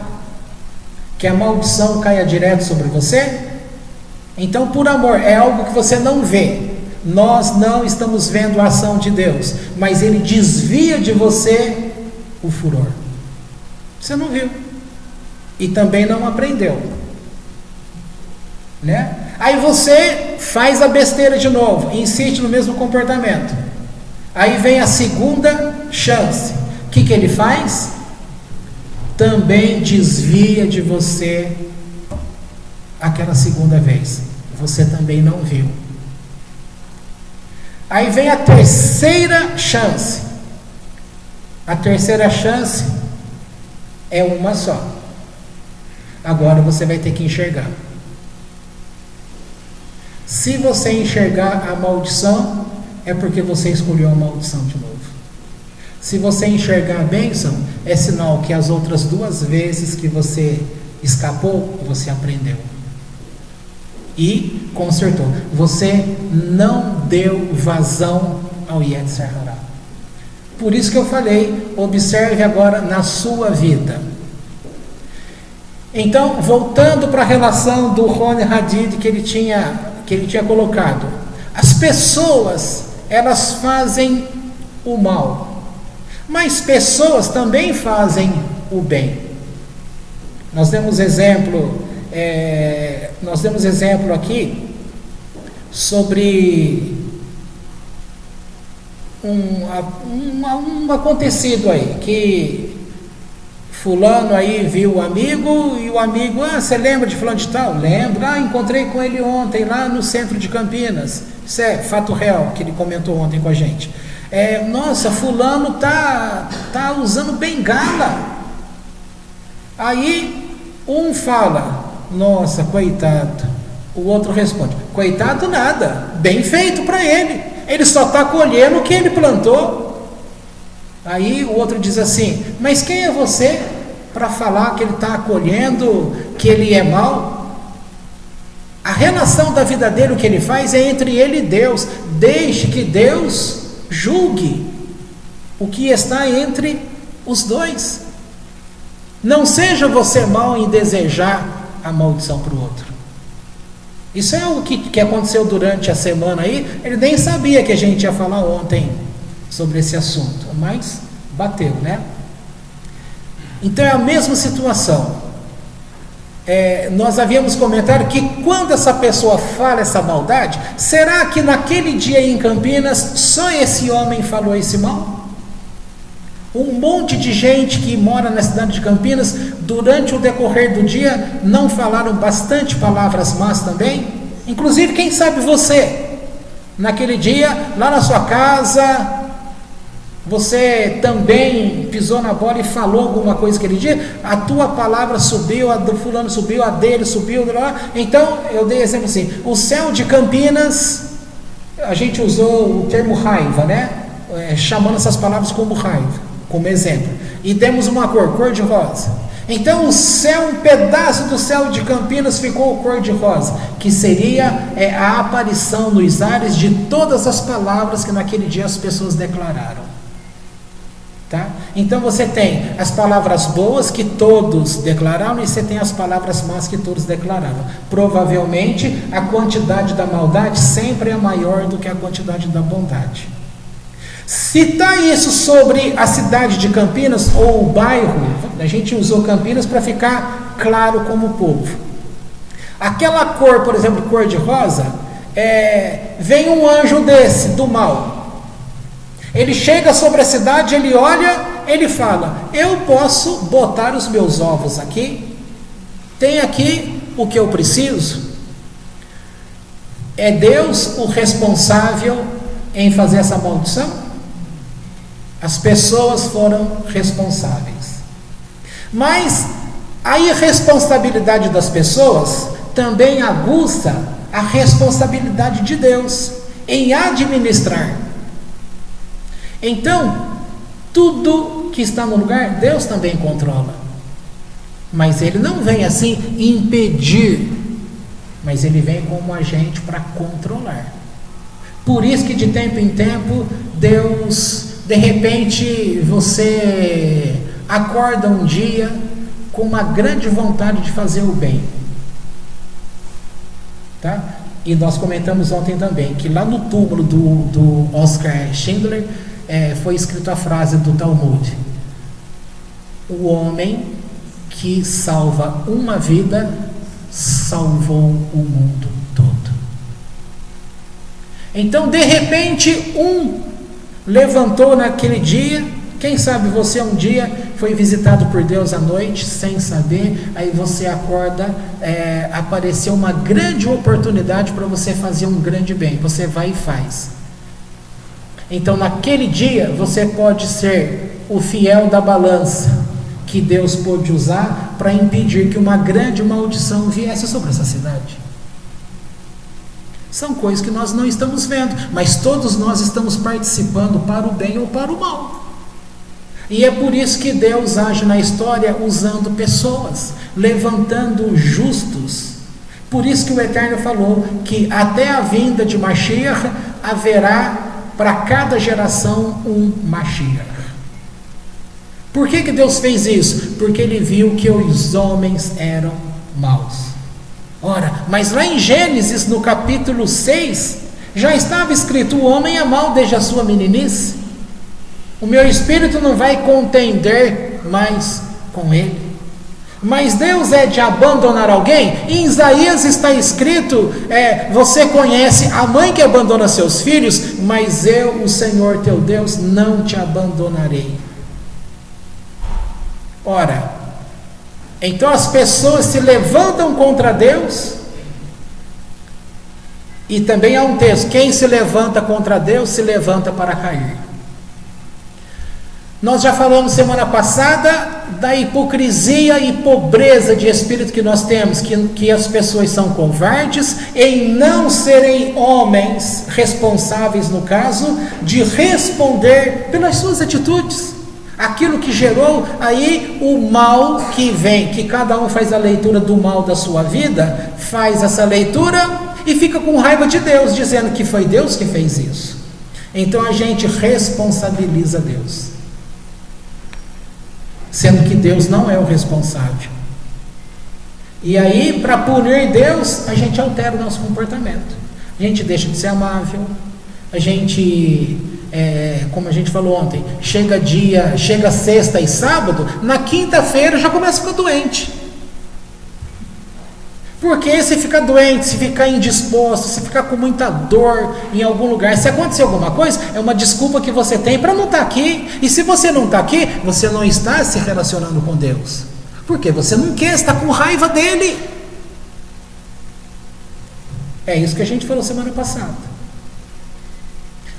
que a maldição caia direto sobre você. Então, por amor, é algo que você não vê. Nós não estamos vendo a ação de Deus, mas Ele desvia de você o furor. Você não viu e também não aprendeu, né? Aí você faz a besteira de novo, insiste no mesmo comportamento. Aí vem a segunda chance. O que ele faz? Também desvia de você aquela segunda vez. Você também não viu. Aí vem a terceira chance. A terceira chance é uma só. Agora você vai ter que enxergar. Se você enxergar a maldição, é porque você escolheu a maldição de novo. Se você enxergar a bênção, é sinal que as outras 2 vezes que você escapou, você aprendeu e consertou. Você não deu vazão ao Yetzer Hará. Por isso que eu falei, observe agora na sua vida. Então, voltando para a relação do Rony Hadid que ele tinha colocado. As pessoas, elas fazem o mal, mas pessoas também fazem o bem. Nós demos exemplo aqui sobre um acontecido aí, que fulano aí viu o amigo, e o amigo: você lembra de fulano de tal? Lembro. Encontrei com ele ontem lá no centro de Campinas. Isso é fato real, que ele comentou ontem com a gente. Nossa, fulano tá usando bengala. Aí um fala: nossa, coitado. O outro responde: coitado nada, bem feito para ele só está colhendo o que ele plantou. Aí o outro diz assim: mas quem é você para falar que ele está colhendo, que ele é mau? A relação da vida dele, o que ele faz é entre ele e Deus. Deixe que Deus julgue o que está entre os dois. Não seja você mau em desejar a maldição para o outro. Isso é o que aconteceu durante a semana aí. Ele nem sabia que a gente ia falar ontem sobre esse assunto, mas bateu, né? Então é a mesma situação. Nós havíamos comentado que quando essa pessoa fala essa maldade, será que naquele dia em Campinas só esse homem falou esse mal? Um monte de gente que mora na cidade de Campinas, durante o decorrer do dia, não falaram bastante palavras más também? Inclusive, quem sabe você, naquele dia, lá na sua casa, você também pisou na bola e falou alguma coisa aquele dia, a tua palavra subiu, a do fulano subiu, a dele subiu, então eu dei exemplo assim, o céu de Campinas, a gente usou o termo raiva, né? Chamando essas palavras como raiva, como exemplo, e demos uma cor de rosa. Então o céu, um pedaço do céu de Campinas ficou cor de rosa, que seria a aparição nos ares de todas as palavras que naquele dia as pessoas declararam. Tá? Então você tem as palavras boas que todos declararam e você tem as palavras más que todos declararam. Provavelmente a quantidade da maldade sempre é maior do que a quantidade da bondade. Citar isso sobre a cidade de Campinas ou o bairro, a gente usou Campinas para ficar claro como povo. Aquela cor, por exemplo, cor de rosa, vem um anjo desse, do mal. Ele chega sobre a cidade, ele olha, ele fala, eu posso botar os meus ovos aqui, tem aqui o que eu preciso. É Deus o responsável em fazer essa maldição? As pessoas foram responsáveis. Mas a irresponsabilidade das pessoas também aguça a responsabilidade de Deus em administrar. Então, tudo que está no lugar, Deus também controla. Mas Ele não vem assim impedir, mas Ele vem como agente para controlar. Por isso que de tempo em tempo, Deus, de repente, você acorda um dia com uma grande vontade de fazer o bem. Tá? E nós comentamos ontem também, que lá no túmulo do Oscar Schindler, foi escrita a frase do Talmud: o homem que salva uma vida salvou o mundo todo. Então, de repente, levantou naquele dia. Quem sabe você um dia foi visitado por Deus à noite sem saber, aí você acorda, apareceu uma grande oportunidade para você fazer um grande bem, você vai e faz. Então naquele dia você pode ser o fiel da balança que Deus pôde usar para impedir que uma grande maldição viesse sobre essa cidade. São coisas que nós não estamos vendo, mas todos nós estamos participando para o bem ou para o mal. E é por isso que Deus age na história usando pessoas, levantando justos. Por isso que o Eterno falou que até a vinda de Mashiach haverá para cada geração um Mashiach. Por que Deus fez isso? Porque Ele viu que os homens eram maus. Ora, mas lá em Gênesis, no capítulo 6, já estava escrito: o homem é mau desde a sua meninice. O meu espírito não vai contender mais com ele. Mas Deus é de abandonar alguém? Em Isaías está escrito, você conhece a mãe que abandona seus filhos, mas eu, o Senhor teu Deus, não te abandonarei. Ora, então as pessoas se levantam contra Deus, e também há um texto: quem se levanta contra Deus se levanta para cair. Nós já falamos semana passada da hipocrisia e pobreza de espírito que nós temos, que as pessoas são covardes em não serem homens responsáveis, no caso, de responder pelas suas atitudes. Aquilo que gerou aí o mal que vem, que cada um faz a leitura do mal da sua vida, faz essa leitura e fica com raiva de Deus, dizendo que foi Deus que fez isso. Então a gente responsabiliza Deus, sendo que Deus não é o responsável. E aí, para punir Deus, a gente altera o nosso comportamento. A gente deixa de ser amável, a gente, como a gente falou ontem, chega sexta e sábado, na quinta-feira já começa a ficar doente. Porque se ficar doente, se ficar indisposto, se ficar com muita dor em algum lugar, se acontecer alguma coisa, é uma desculpa que você tem para não estar aqui. E se você não está aqui, você não está se relacionando com Deus. Porque você não quer, está com raiva dele. É isso que a gente falou semana passada.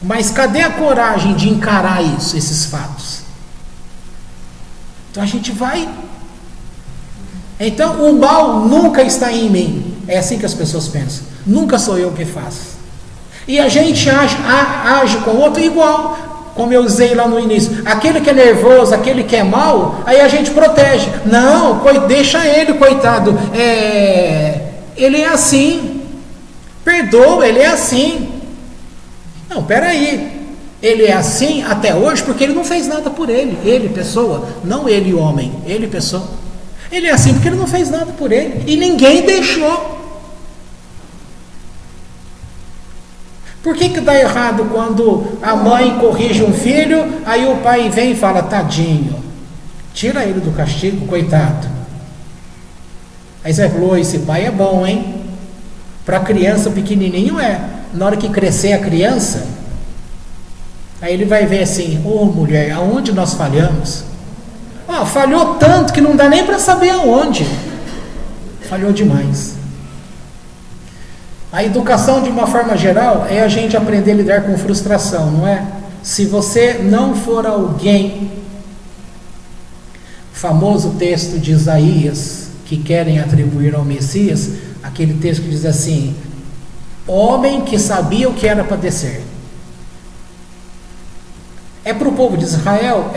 Mas cadê a coragem de encarar isso, esses fatos? Então a gente vai. Então o mal nunca está em mim. É assim que as pessoas pensam. Nunca sou eu que faço. E a gente age com o outro igual. Como eu usei lá no início. Aquele que é nervoso, aquele que é mau, aí a gente protege. Não, deixa ele, coitado. Ele é assim. Perdoa, ele é assim. Não, peraí. Ele é assim até hoje porque ele não fez nada por ele. Ele, pessoa. Não ele, homem. Ele, pessoa. Ele é assim porque ele não fez nada por ele. E ninguém deixou. Por que dá errado quando a mãe corrige um filho, aí o pai vem e fala, tadinho, tira ele do castigo, coitado. Aí você falou, esse pai é bom, hein? Para criança pequenininho é. Na hora que crescer a criança, aí ele vai ver assim, mulher, aonde nós falhamos? Falhou tanto que não dá nem para saber aonde. Falhou demais. A educação, de uma forma geral, é a gente aprender a lidar com frustração, não é? Se você não for alguém, famoso texto de Isaías, que querem atribuir ao Messias, aquele texto que diz assim, homem que sabia o que era padecer. É para o povo de Israel?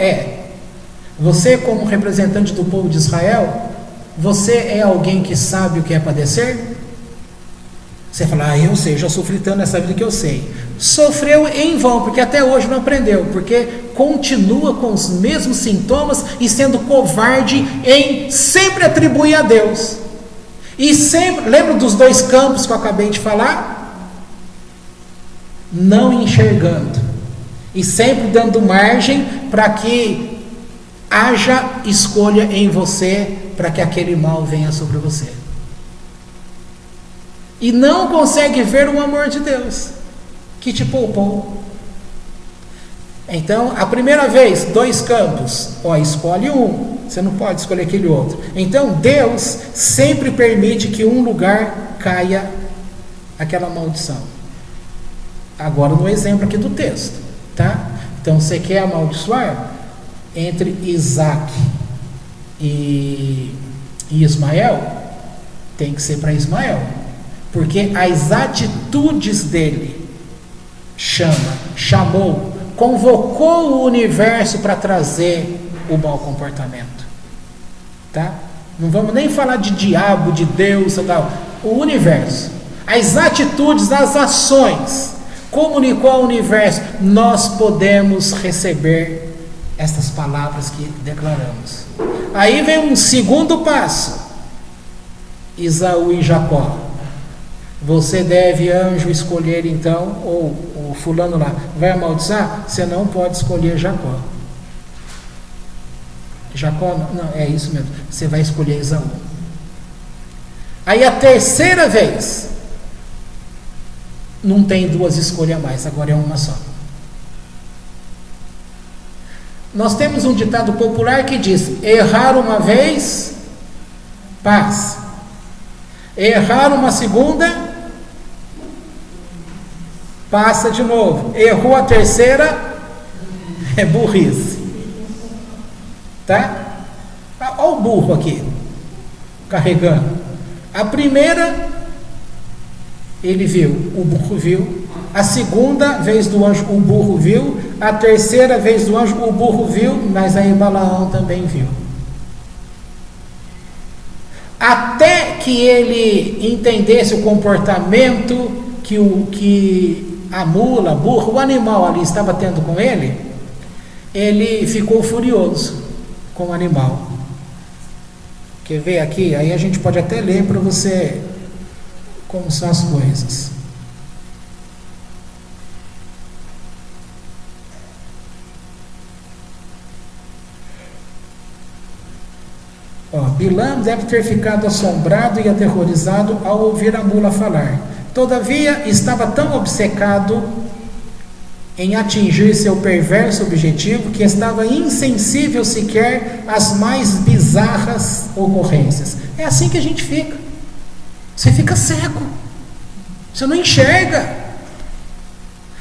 Você, como representante do povo de Israel, você é alguém que sabe o que é padecer? Você fala, eu sei, já sofri tanto nessa vida que eu sei. Sofreu em vão, porque até hoje não aprendeu, porque continua com os mesmos sintomas e sendo covarde em sempre atribuir a Deus. E sempre, lembra dos 2 campos que eu acabei de falar? Não enxergando. E sempre dando margem para que haja escolha em você para que aquele mal venha sobre você. E não consegue ver o amor de Deus que te poupou. Então, a primeira vez, 2 campos, escolhe um, você não pode escolher aquele outro. Então, Deus sempre permite que um lugar caia aquela maldição. Agora, no exemplo aqui do texto, tá? Então, você quer amaldiçoar? Entre Isaac e Ismael, tem que ser para Ismael, porque as atitudes dele chamou, convocou o universo para trazer o mau comportamento, tá? Não vamos nem falar de diabo, de Deus, tal. O universo, as atitudes, as ações, comunicou ao universo, nós podemos receber estas palavras que declaramos. Aí vem um segundo passo. Esaú e Jacó. Você deve, anjo, escolher então, ou o fulano lá, vai amaldiçoar? Você não pode escolher Jacó. Jacó, não, é isso mesmo. Você vai escolher Esaú. Aí a terceira vez, não tem 2 escolhas mais, agora é uma só. Nós temos um ditado popular que diz, errar uma vez, paz. Errar uma segunda, passa de novo. Errou a terceira, é burrice. Tá? Olha o burro aqui, carregando. A primeira, ele viu, o burro viu. A segunda vez do anjo, o burro viu. A terceira vez do anjo, o burro viu, mas aí Balaão também viu. Até que ele entendesse o comportamento que a mula, burro, o animal ali estava tendo com ele ficou furioso com o animal. Quer ver aqui? Aí a gente pode até ler para você como são as coisas. Bilam deve ter ficado assombrado e aterrorizado ao ouvir a mula falar. Todavia, estava tão obcecado em atingir seu perverso objetivo que estava insensível sequer às mais bizarras ocorrências. É assim que a gente fica. Você fica cego. Você não enxerga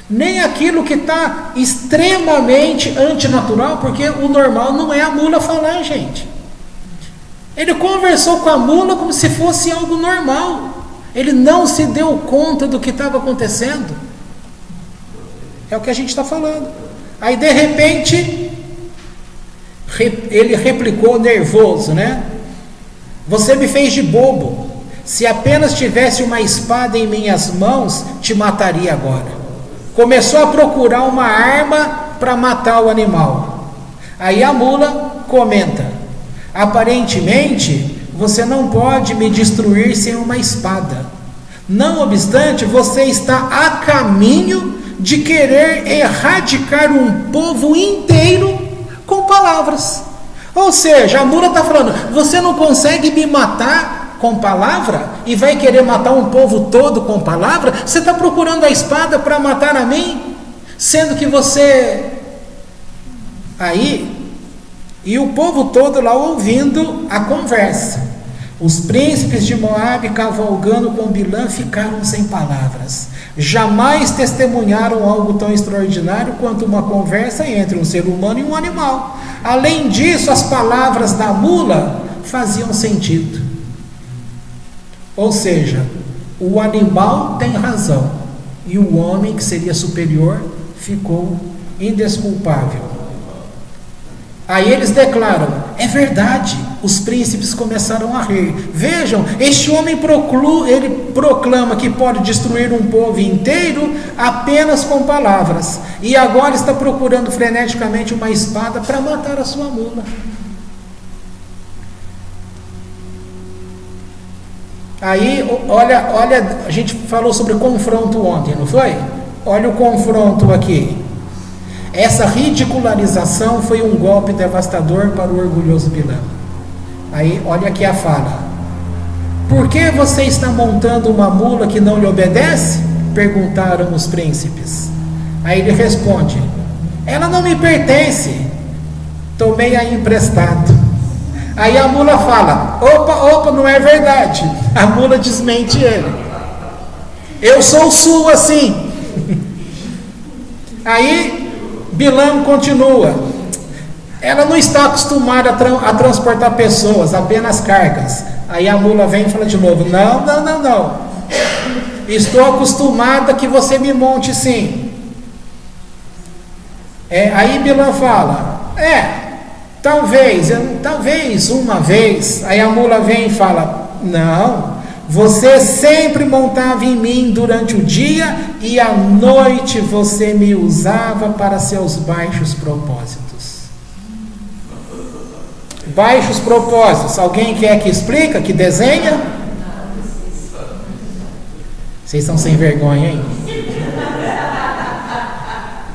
nem aquilo que está extremamente antinatural, porque o normal não é a mula falar, gente. Ele conversou com a mula como se fosse algo normal. Ele não se deu conta do que estava acontecendo. É o que a gente está falando. Aí de repente ele replicou nervoso, né? Você me fez de bobo. Se apenas tivesse uma espada em minhas mãos, te mataria agora. Começou a procurar uma arma para matar o animal. Aí a mula comenta: aparentemente, você não pode me destruir sem uma espada. Não obstante, você está a caminho de querer erradicar um povo inteiro com palavras. Ou seja, a mula está falando: você não consegue me matar com palavra e vai querer matar um povo todo com palavra? Você está procurando a espada para matar a mim? Sendo que você... Aí... E o povo todo lá ouvindo a conversa. Os príncipes de Moabe, cavalgando com Bilam, ficaram sem palavras. Jamais testemunharam algo tão extraordinário quanto uma conversa entre um ser humano e um animal. Além disso, as palavras da mula faziam sentido. Ou seja, o animal tem razão e o homem, que seria superior, ficou indesculpável. Aí eles declaram: é verdade. Os príncipes começaram a rir. Vejam, este homem ele proclama que pode destruir um povo inteiro apenas com palavras, e agora está procurando freneticamente uma espada para matar a sua mula. Aí, olha, a gente falou sobre confronto ontem, não foi? Olha o confronto aqui. Essa ridicularização foi um golpe devastador para o orgulhoso Bilam. Aí, olha aqui a fala: por que você está montando uma mula que não lhe obedece? Perguntaram os príncipes. Aí ele responde: ela não me pertence, tomei-a emprestado. Aí a mula fala: opa, não é verdade. A mula desmente ele: eu sou sua sim. Aí Bilam continua: ela não está acostumada a transportar pessoas, apenas cargas. Aí a mula vem e fala de novo: não. Estou acostumada que você me monte sim. Aí Bilam fala: talvez uma vez. Aí a mula vem e fala: não, você sempre montava em mim durante o dia e à noite você me usava para seus baixos propósitos. Baixos propósitos, alguém quer que explica, que desenha? Vocês estão sem vergonha, hein?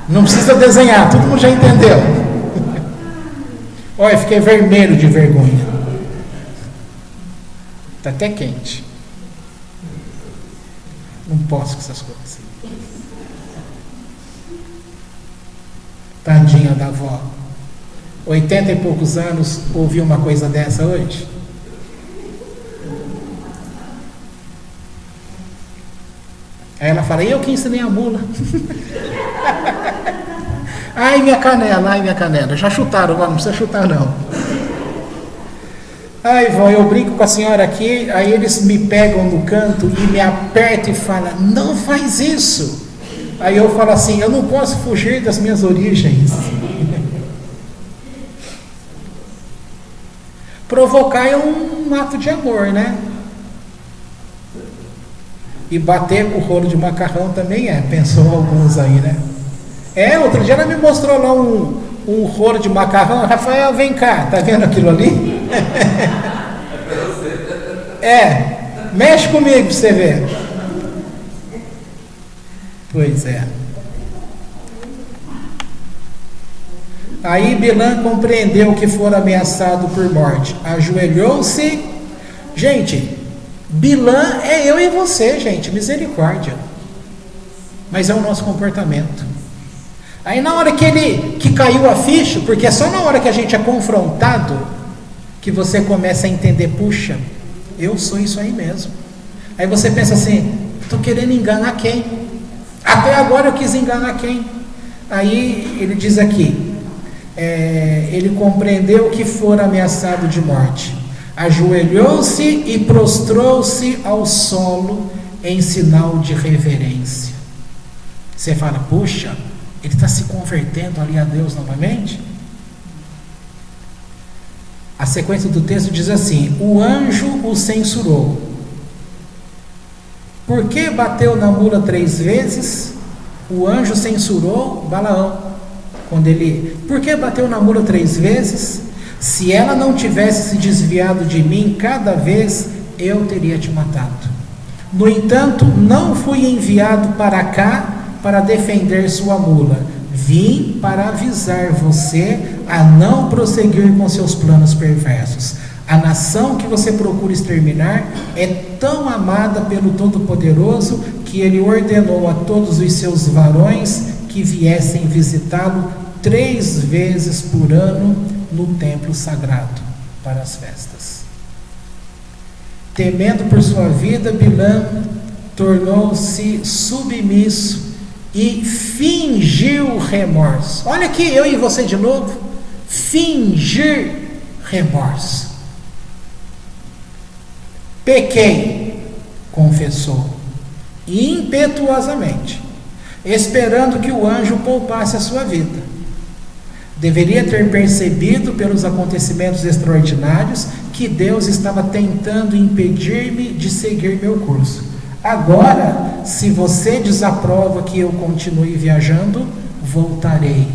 Não precisa desenhar, todo mundo já entendeu. Olha, fiquei vermelho de vergonha. Está até quente. Não posso com essas coisas. Tadinha da avó. 80 e poucos anos, ouvi uma coisa dessa hoje. Aí ela fala: eu que ensinei a mula. Ai, minha canela. Já chutaram, não precisa chutar não. Ai, vó, eu brinco com a senhora aqui, aí eles me pegam no canto e me apertam e falam: não faz isso. Aí eu falo assim: eu não posso fugir das minhas origens. Provocar é um ato de amor, né? E bater com o rolo de macarrão também pensou alguns aí, né? Outro dia ela me mostrou lá um rolo de macarrão. Rafael, vem cá, tá vendo aquilo ali? Mexe comigo pra você ver. Pois é. Aí Bilã compreendeu que fora ameaçado por morte. Ajoelhou-se. Gente, Bilã é eu e você, gente. Misericórdia. Mas é o nosso comportamento. Aí na hora que caiu a ficha, porque é só na hora que a gente é confrontado que você começa a entender, puxa, eu sou isso aí mesmo. Aí você pensa assim, estou querendo enganar quem? Até agora eu quis enganar quem? Aí ele diz aqui, ele compreendeu que fora ameaçado de morte. Ajoelhou-se e prostrou-se ao solo em sinal de reverência. Você fala, puxa, ele está se convertendo ali a Deus novamente? A sequência do texto diz assim: o anjo o censurou. Por que bateu na mula 3 vezes? O anjo censurou Balaão. Por que bateu na mula 3 vezes? Se ela não tivesse se desviado de mim cada vez, eu teria te matado. No entanto, não fui enviado para cá para defender sua mula. Vim para avisar você a não prosseguir com seus planos perversos. A nação que você procura exterminar é tão amada pelo Todo-Poderoso que ele ordenou a todos os seus varões que viessem visitá-lo 3 vezes por ano no templo sagrado para as festas. Temendo por sua vida, Bilã tornou-se submisso e fingiu remorso. Olha aqui, eu e você de novo. Fingir remorso. Pequei, confessou, impetuosamente, esperando que o anjo poupasse a sua vida. Deveria ter percebido pelos acontecimentos extraordinários que Deus estava tentando impedir-me de seguir meu curso. Agora, se você desaprova que eu continue viajando, voltarei.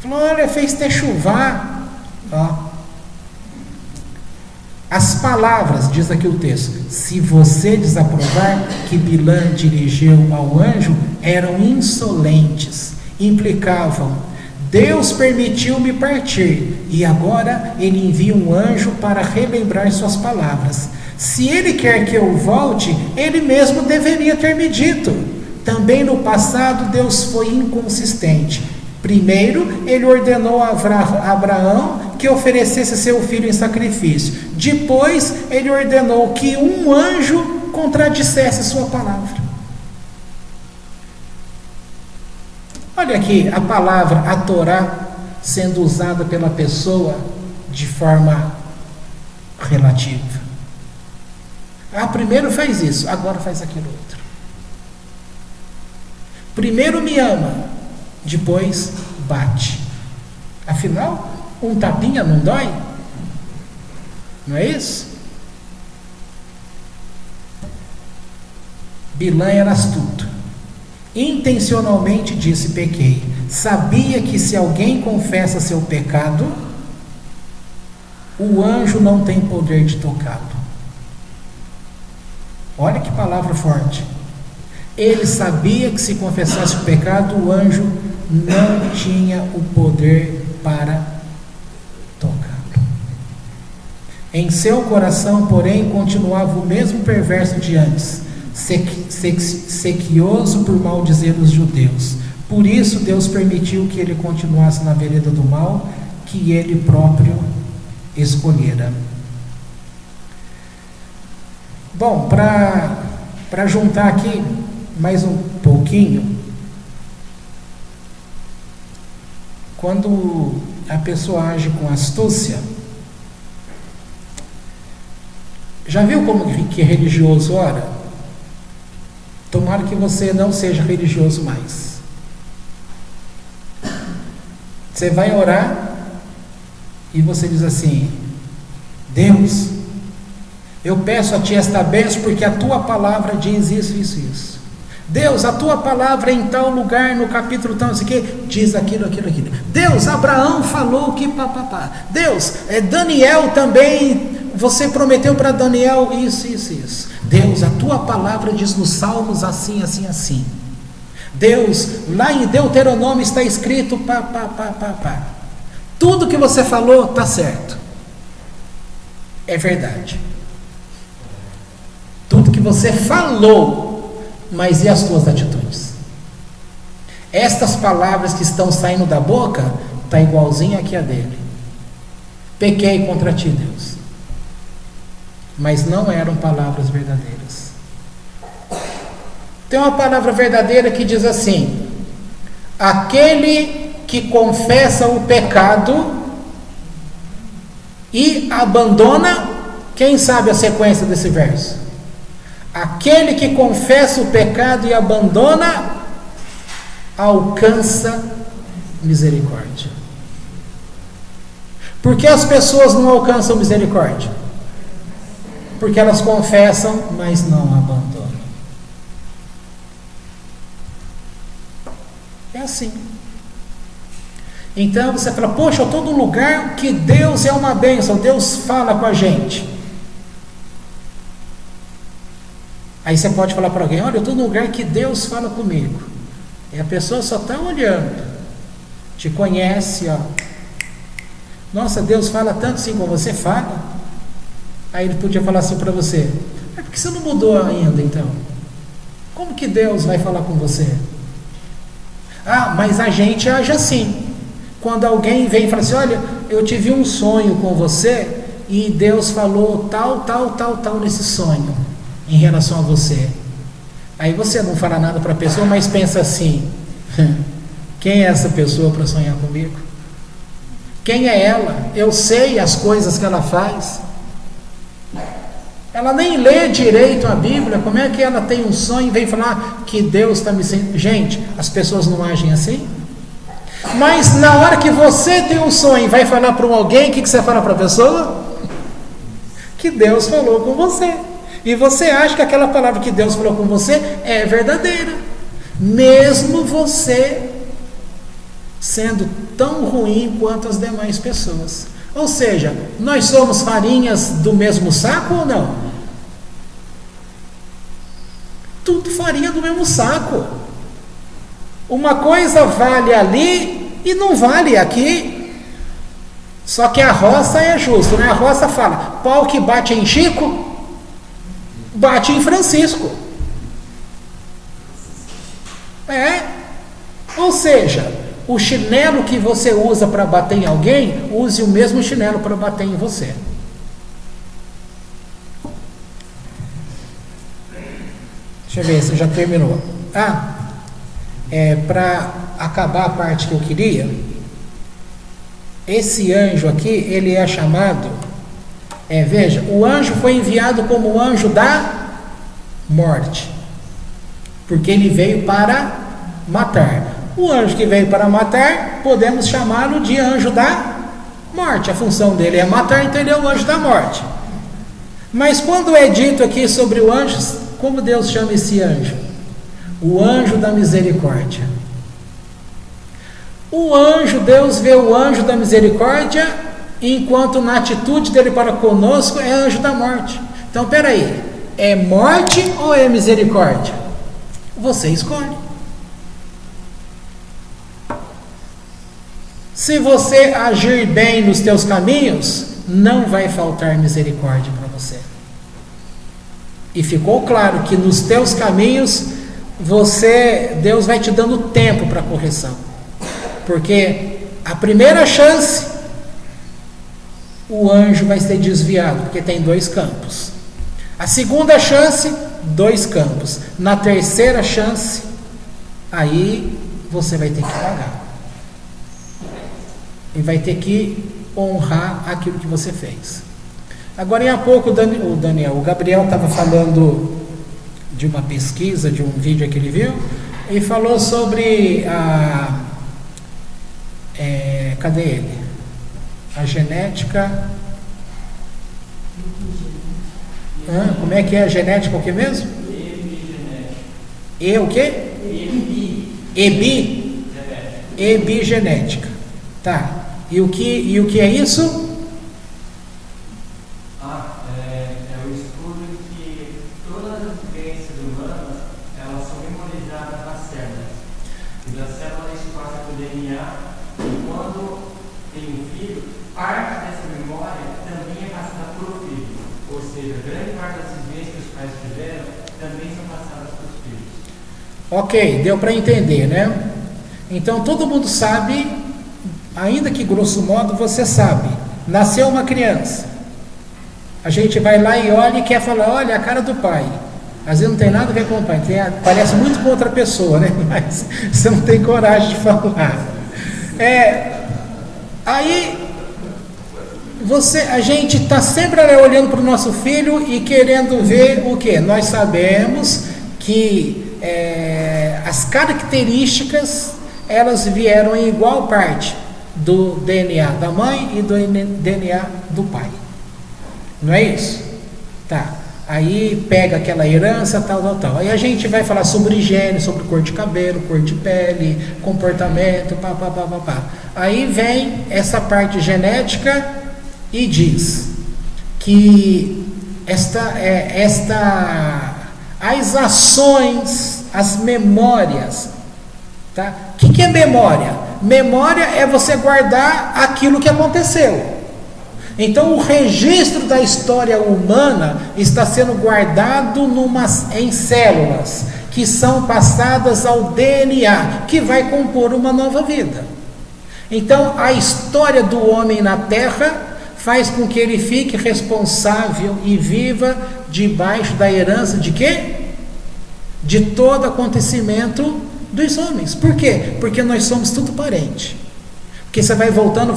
Falou, olha, fez techuvar. As palavras, diz aqui o texto, se você desaprovar que Bilã dirigiu ao anjo, eram insolentes, implicavam, Deus permitiu-me partir, e agora ele envia um anjo para relembrar suas palavras. Se ele quer que eu volte, ele mesmo deveria ter me dito. Também no passado Deus foi inconsistente. Primeiro, ele ordenou a Abraão que oferecesse seu filho em sacrifício. Depois, ele ordenou que um anjo contradissesse sua palavra. Olha aqui a palavra, a Torá, sendo usada pela pessoa de forma relativa. Primeiro faz isso, agora faz aquilo outro. Primeiro me ama, depois bate. Afinal, um tapinha não dói? Não é isso? Bilã era astuto. Intencionalmente disse, pequei. Sabia que se alguém confessa seu pecado, o anjo não tem poder de tocá-lo. Olha que palavra forte. Ele sabia que se confessasse o pecado, o anjo não tinha o poder para tocá-lo. Em seu coração, porém, continuava o mesmo perverso de antes, sequioso por maldizer os judeus. Por isso Deus permitiu que ele continuasse na vereda do mal, que ele próprio escolhera. Bom, para juntar aqui mais um pouquinho, quando a pessoa age com astúcia, já viu como que religioso ora? Tomara que você não seja religioso mais. Você vai orar e você diz assim, Deus, eu peço a Ti esta bênção porque a Tua palavra diz isso, isso, isso. Deus, a Tua palavra em tal lugar, no capítulo tal, não sei o que, diz aquilo, aquilo, aquilo. Deus, Abraão falou que papapá. Deus, Daniel também você prometeu para Daniel isso. Deus, a tua palavra diz nos Salmos assim. Deus, lá em Deuteronômio está escrito pá. Tudo que você falou está certo. É verdade. Tudo que você falou, mas e as tuas atitudes? Estas palavras que estão saindo da boca, está igualzinha aqui a dele. Pequei contra ti, Deus. Mas não eram palavras verdadeiras. Tem uma palavra verdadeira que diz assim: aquele que confessa o pecado e abandona, quem sabe a sequência desse verso? Aquele que confessa o pecado e abandona, alcança misericórdia. Por que as pessoas não alcançam misericórdia? Porque elas confessam, mas não abandonam. É assim. Então você fala, poxa, eu estou num lugar que Deus é uma bênção, Deus fala com a gente. Aí você pode falar para alguém, olha, eu estou num lugar que Deus fala comigo. E a pessoa só está olhando, te conhece, ó. Nossa, Deus fala tanto assim com você, fala. Aí ele podia falar assim para você, por que você não mudou ainda então? Como que Deus vai falar com você? Ah, mas a gente age assim. Quando alguém vem e fala assim, olha, eu tive um sonho com você e Deus falou tal nesse sonho em relação a você. Aí você não fala nada para a pessoa, mas pensa assim, quem é essa pessoa para sonhar comigo? Quem é ela? Eu sei as coisas que ela faz. Ela nem lê direito a Bíblia, como é que ela tem um sonho e vem falar que Deus está me sentindo? Gente, as pessoas não agem assim? Mas na hora que você tem um sonho e vai falar para alguém, o que você fala para a pessoa? Que Deus falou com você. E você acha que aquela palavra que Deus falou com você é verdadeira, mesmo você sendo tão ruim quanto as demais pessoas. Ou seja, nós somos farinhas do mesmo saco ou não? Tudo farinha do mesmo saco. Uma coisa vale ali e não vale aqui. Só que a roça é justo, né? A roça fala, pau que bate em Chico, bate em Francisco. Ou seja, o chinelo que você usa para bater em alguém, use o mesmo chinelo para bater em você. Deixa eu ver se já terminou. Para acabar a parte que eu queria, esse anjo aqui, ele é chamado, veja, o anjo foi enviado como o anjo da morte, porque ele veio para matar. O anjo que veio para matar, podemos chamá-lo de anjo da morte. A função dele é matar, então ele é o anjo da morte. Mas quando é dito aqui sobre o anjo, como Deus chama esse anjo? O anjo da misericórdia. O anjo, Deus vê o anjo da misericórdia, enquanto na atitude dele para conosco é anjo da morte. Então, peraí, é morte ou é misericórdia? Você escolhe. Se você agir bem nos teus caminhos, não vai faltar misericórdia para você. E ficou claro que nos teus caminhos, Deus vai te dando tempo para correção. Porque a primeira chance, o anjo vai ser desviado, porque tem 2 campos. A segunda chance, 2 campos. Na terceira chance, aí você vai ter que pagar. E vai ter que honrar aquilo que você fez. Agora, há pouco, o Gabriel estava falando de uma pesquisa, de um vídeo que ele viu, e falou sobre cadê ele? A genética. Como é que é a genética? O que mesmo? O quê? Ebigenética. Tá. E o que é isso? lá é o estudo que todas as vivências humanas elas são memorizadas nas células. E da célula a gente passa para o DNA e quando tem um filho, parte dessa memória também é passada para o filho. Ou seja, grande parte das vivências que os pais tiveram também são passadas para os filhos. Ok, deu para entender, né? Então todo mundo sabe, ainda que grosso modo você sabe, nasceu uma criança, a gente vai lá e olha e quer falar, olha a cara do pai, às vezes não tem nada a ver com o pai, parece muito com outra pessoa, né? Mas você não tem coragem de falar. Aí a gente está sempre olhando para o nosso filho e querendo ver o que? Nós sabemos que as características elas vieram em igual parte do DNA da mãe e do DNA do pai. Não é isso? Tá. Aí pega aquela herança, tal. Aí a gente vai falar sobre higiene, sobre cor de cabelo, cor de pele, comportamento, pá. Aí vem essa parte genética e diz que as ações, as memórias, tá? O que é memória? Memória é você guardar aquilo que aconteceu. Então o registro da história humana está sendo guardado em células que são passadas ao DNA, que vai compor uma nova vida. Então a história do homem na Terra faz com que ele fique responsável e viva debaixo da herança de quê? De todo acontecimento dos homens. Por quê? Porque nós somos tudo parente. Porque você vai voltando,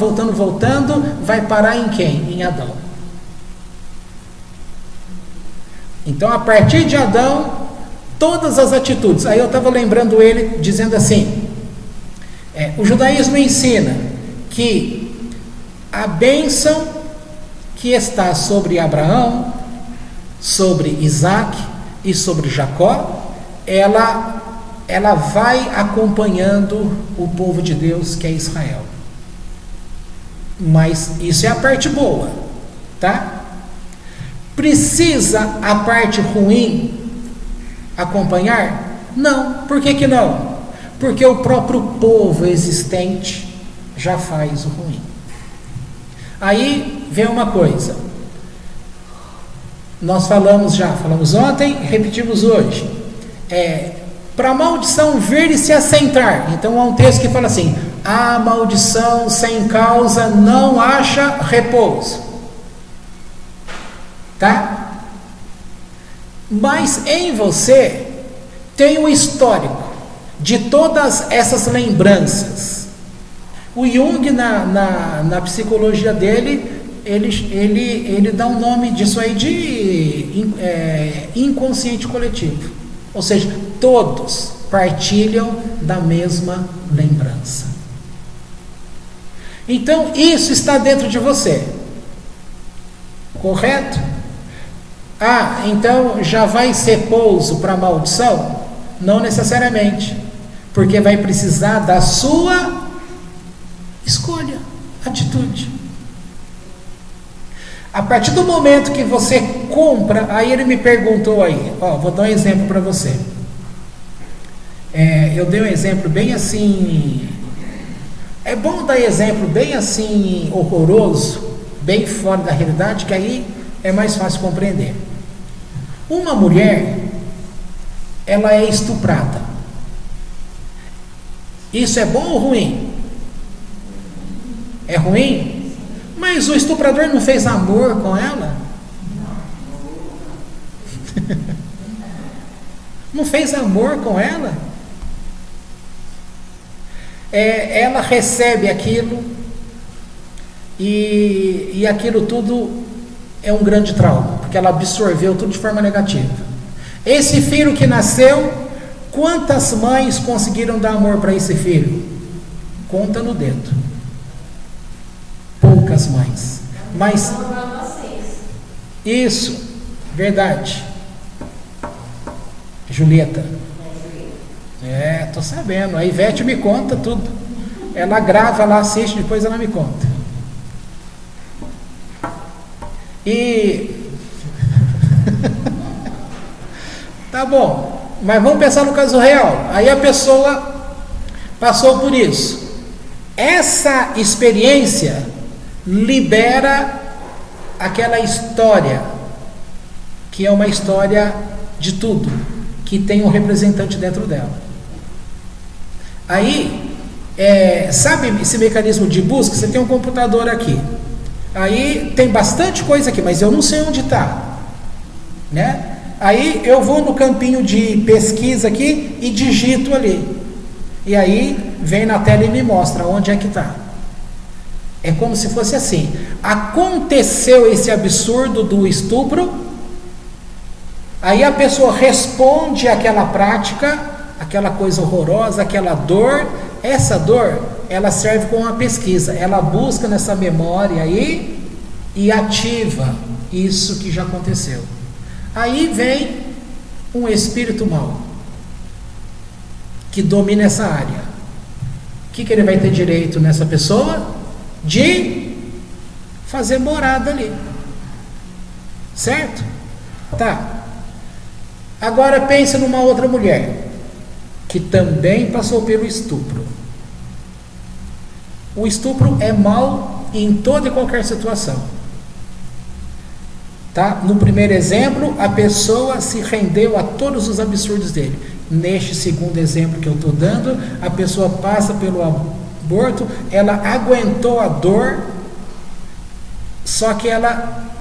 vai parar em quem? Em Adão. Então, a partir de Adão, todas as atitudes. Aí eu estava lembrando ele, dizendo assim, o judaísmo ensina que a bênção que está sobre Abraão, sobre Isaac e sobre Jacó, ela vai acompanhando o povo de Deus, que é Israel. Mas isso é a parte boa, tá? Precisa a parte ruim acompanhar? Não. Por que não? Porque o próprio povo existente já faz o ruim. Aí vem uma coisa. Nós falamos ontem, repetimos hoje. Para a maldição vir e se assentar. Então há um texto que fala assim: a maldição sem causa não acha repouso. Tá? Mas em você tem o histórico de todas essas lembranças. O Jung, na psicologia dele, ele dá um nome disso aí de inconsciente coletivo. Ou seja, todos partilham da mesma lembrança. Então, isso está dentro de você. Correto? Então já vai ser pouso para maldição? Não necessariamente. Porque vai precisar da sua escolha, atitude. A partir do momento que você compra, aí ele me perguntou aí, vou dar um exemplo para você. Eu dei um exemplo bem assim, é bom dar exemplo bem assim horroroso, bem fora da realidade, que aí é mais fácil compreender. Uma mulher, ela é estuprada. Isso é bom ou ruim? É ruim? Mas o estuprador não fez amor com ela? Não fez amor com ela? Ela recebe aquilo e aquilo tudo é um grande trauma, porque ela absorveu tudo de forma negativa. Esse filho que nasceu, quantas mães conseguiram dar amor para esse filho? Conta no dedo. Poucas mães. Mas isso, verdade. Julieta. Tô sabendo. A Ivete me conta tudo. Ela grava, ela assiste, depois ela me conta. E tá bom, mas vamos pensar no caso real. Aí a pessoa passou por isso. Essa experiência libera aquela história, que é uma história de tudo, que tem um representante dentro dela. Aí, sabe esse mecanismo de busca? Você tem um computador aqui. Aí tem bastante coisa aqui, mas eu não sei onde está, né? Aí eu vou no campinho de pesquisa aqui e digito ali. E aí vem na tela e me mostra onde é que está. É como se fosse assim: aconteceu esse absurdo do estupro, aí a pessoa responde àquela prática, aquela coisa horrorosa, aquela dor. Essa dor, ela serve como uma pesquisa, ela busca nessa memória aí e ativa isso que já aconteceu. Aí vem um espírito mau que domina essa área. O que ele vai ter direito nessa pessoa? De fazer morada ali, certo? Tá. Agora pense numa outra mulher que também passou pelo estupro. O estupro é mal em toda e qualquer situação, tá? No primeiro exemplo, a pessoa se rendeu a todos os absurdos dele. Neste segundo exemplo que eu estou dando, a pessoa passa pelo aborto, ela aguentou a dor, só que ela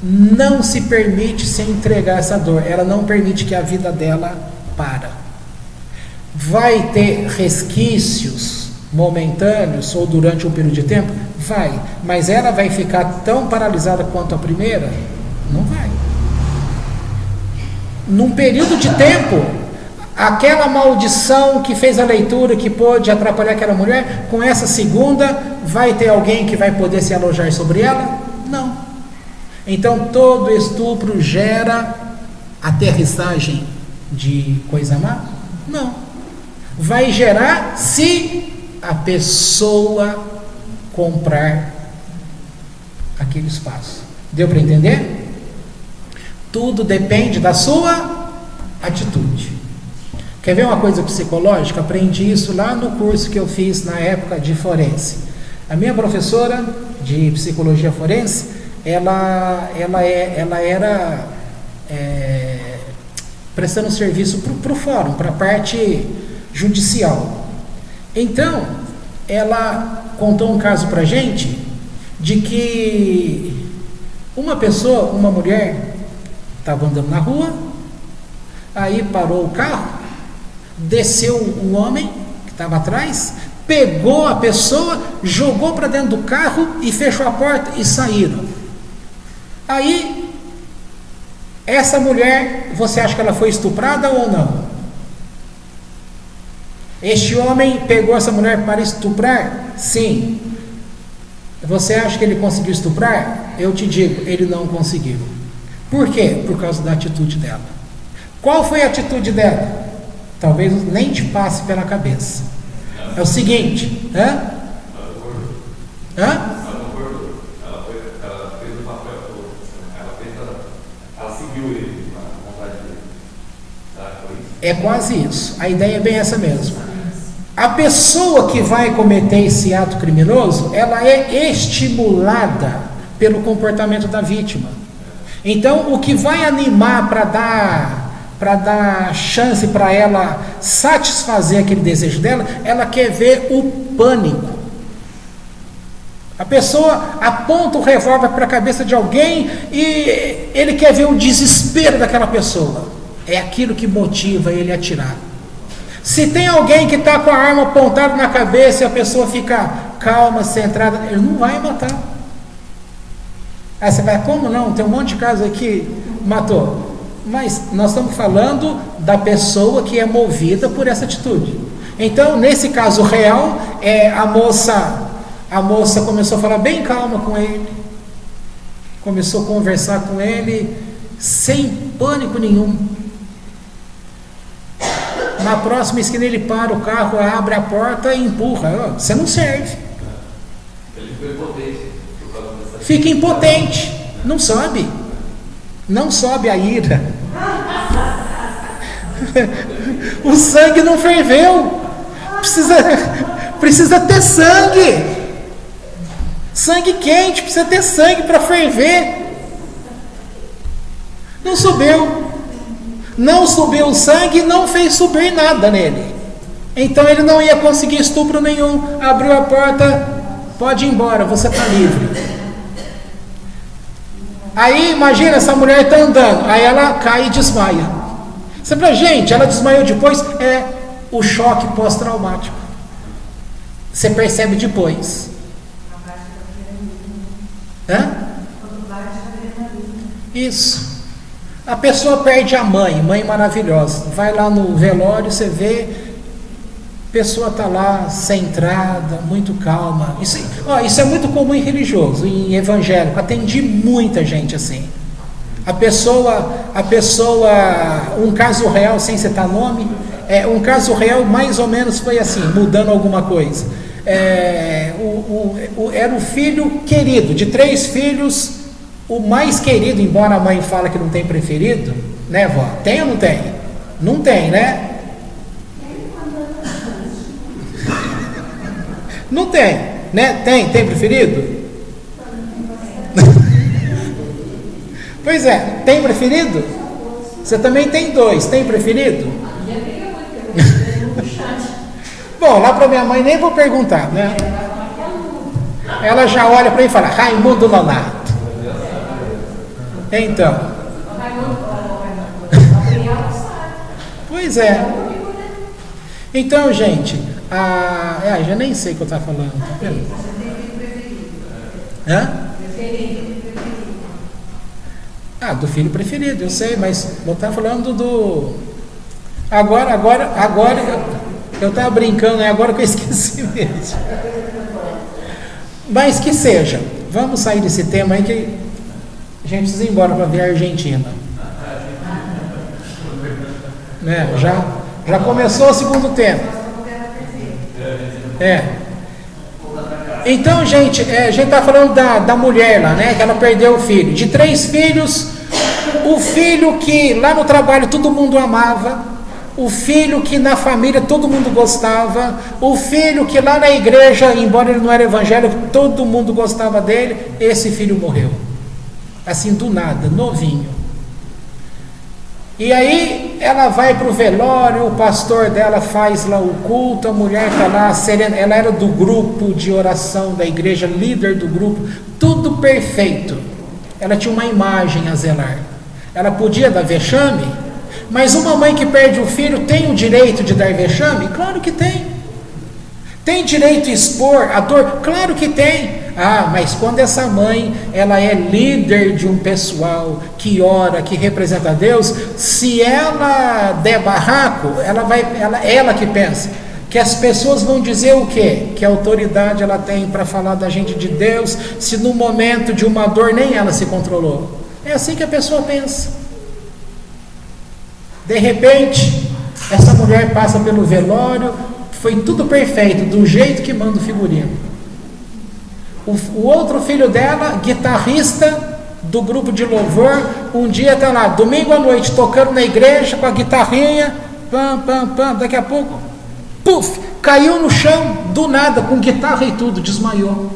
não se permite se entregar a essa dor, ela não permite que a vida dela para. Vai ter resquícios momentâneos ou durante um período de tempo? Vai, mas ela vai ficar tão paralisada quanto a primeira? Não vai. Num período de tempo, aquela maldição que fez a leitura, que pôde atrapalhar aquela mulher, com essa segunda, vai ter alguém que vai poder se alojar sobre ela? Não. Então todo estupro gera aterrissagem de coisa má? Não. Vai gerar se a pessoa comprar aquele espaço. Deu para entender? Tudo depende da sua atitude. Quer ver uma coisa psicológica? Aprendi isso lá no curso que eu fiz na época de forense. A minha professora de psicologia forense, ela era prestando serviço para o fórum, para a parte judicial. Então, ela contou um caso para a gente de que uma mulher estava andando na rua, aí parou o carro, desceu um homem que estava atrás, pegou a pessoa, jogou para dentro do carro e fechou a porta e saíram. Aí, essa mulher, você acha que ela foi estuprada ou não? Este homem pegou essa mulher para estuprar? Sim. Você acha que ele conseguiu estuprar? Eu te digo, ele não conseguiu. Por quê? Por causa da atitude dela. Qual foi a atitude dela? Talvez nem te passe pela cabeça. É o seguinte, Ela fez o papel todo. Ela seguiu ele, a vontade dele. É quase isso. A ideia é bem essa mesmo. A pessoa que vai cometer esse ato criminoso, ela é estimulada pelo comportamento da vítima. Então, o que vai animar para dar chance para ela satisfazer aquele desejo dela, ela quer ver o pânico. A pessoa aponta o revólver para a cabeça de alguém e ele quer ver o desespero daquela pessoa. É aquilo que motiva ele a atirar. Se tem alguém que está com a arma apontada na cabeça e a pessoa fica calma, centrada, ele não vai matar. Aí você vai, como não? Tem um monte de casos aqui, matou. Mas nós estamos falando da pessoa que é movida por essa atitude. Então, nesse caso real, a moça começou a falar bem calma com ele, começou a conversar com ele, sem pânico nenhum. Na próxima esquina ele para o carro, abre a porta e empurra. Você não serve. Ele ficou impotente. Fica impotente. Não sobe. Não sobe a ira. O sangue não ferveu. Precisa ter sangue. Sangue quente, precisa ter sangue para ferver. Não subiu. Não subiu o sangue e não fez subir nada nele. Então ele não ia conseguir estupro nenhum. Abriu a porta, pode ir embora, você está livre. Aí imagina, essa mulher está andando, aí ela cai e desmaia. Você fala, gente, ela desmaiou depois? É o choque pós-traumático. Você percebe depois. Hã? Isso. A pessoa perde a mãe maravilhosa. Vai lá no velório, você vê, a pessoa está lá centrada, muito calma. Isso é muito comum em religioso, em evangélico. Atendi muita gente assim. A pessoa, um caso real, sem citar nome, um caso real mais ou menos foi assim, mudando alguma coisa. Era o filho querido, de 3 filhos, o mais querido, embora a mãe fala que não tem preferido, né, vó? Tem ou não tem? Não tem, né? Não tem, né? Tem preferido? Pois é, tem preferido? Você também tem 2, tem preferido? Bom, lá para minha mãe nem vou perguntar, né? Ela já olha para mim e fala, Raimundo Nonato. Então. Pois é. Então, gente, já nem sei o que eu estava falando. Tá vendo? Hã? Do filho preferido, eu sei, mas eu estava falando do... Agora, eu estava brincando, né? Agora que eu esqueci mesmo. Mas que seja, vamos sair desse tema aí que a gente precisa ir embora para ver a Argentina. Né? Já começou o segundo tempo. Então, gente, a gente está falando da mulher lá, né? Que ela perdeu o filho. De 3 filhos, o filho que lá no trabalho todo mundo amava, o filho que na família todo mundo gostava, o filho que lá na igreja, embora ele não era evangélico, todo mundo gostava dele, esse filho morreu. Assim, do nada, novinho. E aí ela vai para o velório, o pastor dela faz lá o culto, a mulher está lá, ela era do grupo de oração da igreja, líder do grupo, tudo perfeito. Ela tinha uma imagem a zelar. Ela podia dar vexame, mas uma mãe que perde o filho tem o direito de dar vexame? Claro que tem. Tem direito a expor a dor? Claro que tem. Mas quando essa mãe, ela é líder de um pessoal que ora, que representa a Deus, se ela der barraco, ela que pensa, que as pessoas vão dizer o quê? Que autoridade ela tem para falar da gente de Deus, se no momento de uma dor nem ela se controlou. É assim que a pessoa pensa. De repente, essa mulher passa pelo velório, foi tudo perfeito, do jeito que manda o figurino. O outro filho dela, guitarrista do grupo de louvor, um dia está lá, domingo à noite, tocando na igreja com a guitarrinha, pam, daqui a pouco, puf, caiu no chão, do nada, com guitarra e tudo, desmaiou.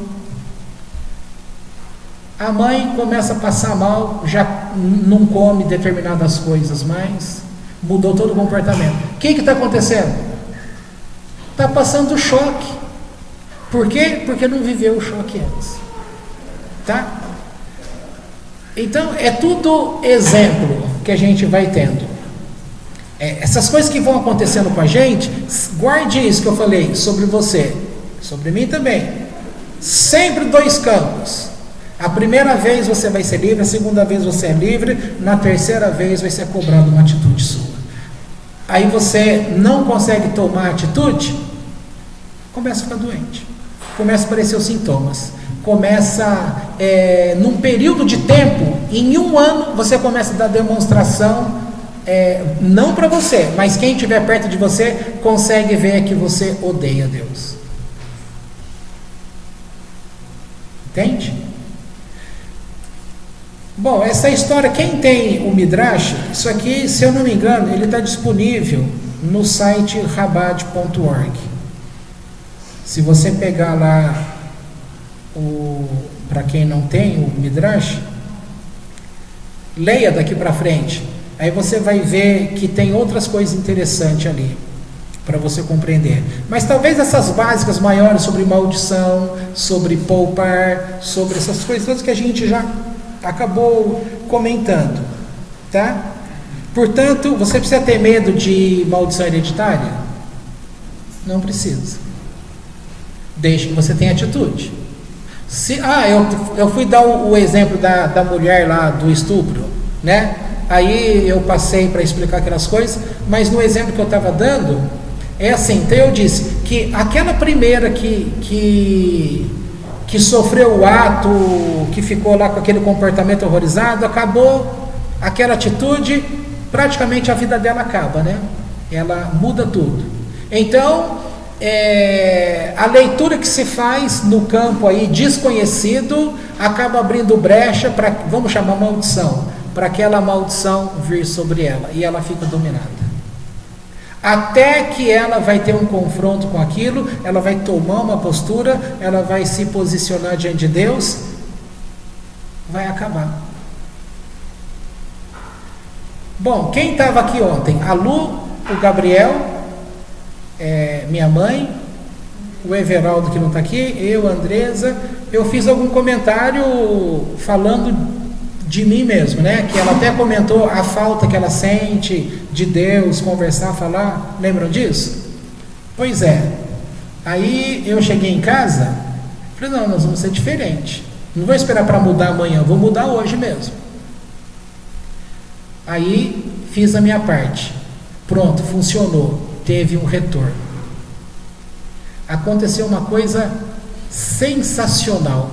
A mãe começa a passar mal, já não come determinadas coisas mais, mudou todo o comportamento. O que está acontecendo? Está passando choque. Por quê? Porque não viveu o choque antes. Tá? Então, é tudo exemplo que a gente vai tendo. Essas coisas que vão acontecendo com a gente, guarde isso que eu falei sobre você, sobre mim também. Sempre 2 campos. A primeira vez você vai ser livre, a segunda vez você é livre, na terceira vez vai ser cobrado uma atitude sua. Aí você não consegue tomar atitude, começa a ficar doente. Começa a aparecer os sintomas, num período de tempo, em 1 ano, você começa a dar demonstração, não para você, mas quem estiver perto de você, consegue ver que você odeia Deus. Entende? Bom, essa história, quem tem o Midrash, isso aqui, se eu não me engano, ele está disponível no site Chabad.org. Se você pegar lá, para quem não tem o Midrash, leia daqui para frente. Aí você vai ver que tem outras coisas interessantes ali, para você compreender. Mas talvez essas básicas maiores sobre maldição, sobre poupar, sobre essas coisas todas que a gente já acabou comentando, tá? Portanto, você precisa ter medo de maldição hereditária? Não precisa. Desde que você tenha atitude. Eu fui dar o exemplo da mulher lá do estupro, né? Aí eu passei para explicar aquelas coisas, mas no exemplo que eu estava dando, é assim, então eu disse que aquela primeira que sofreu o ato, que ficou lá com aquele comportamento horrorizado, acabou aquela atitude, praticamente a vida dela acaba, né? Ela muda tudo. Então, a leitura que se faz no campo aí desconhecido acaba abrindo brecha para, vamos chamar maldição, para aquela maldição vir sobre ela, e ela fica dominada. Até que ela vai ter um confronto com aquilo, ela vai tomar uma postura, ela vai se posicionar diante de Deus, vai acabar. Bom, quem estava aqui ontem? A Lu, o Gabriel, minha mãe, o Everaldo que não está aqui, eu, a Andresa. Eu fiz algum comentário falando de mim mesmo, né? Que ela até comentou a falta que ela sente de Deus, conversar, falar. Lembram disso? Pois é. Aí eu cheguei em casa, falei, não, nós vamos ser diferente. Não vou esperar para mudar amanhã, vou mudar hoje mesmo. Aí fiz a minha parte. Pronto, funcionou. Teve um retorno. Aconteceu uma coisa sensacional.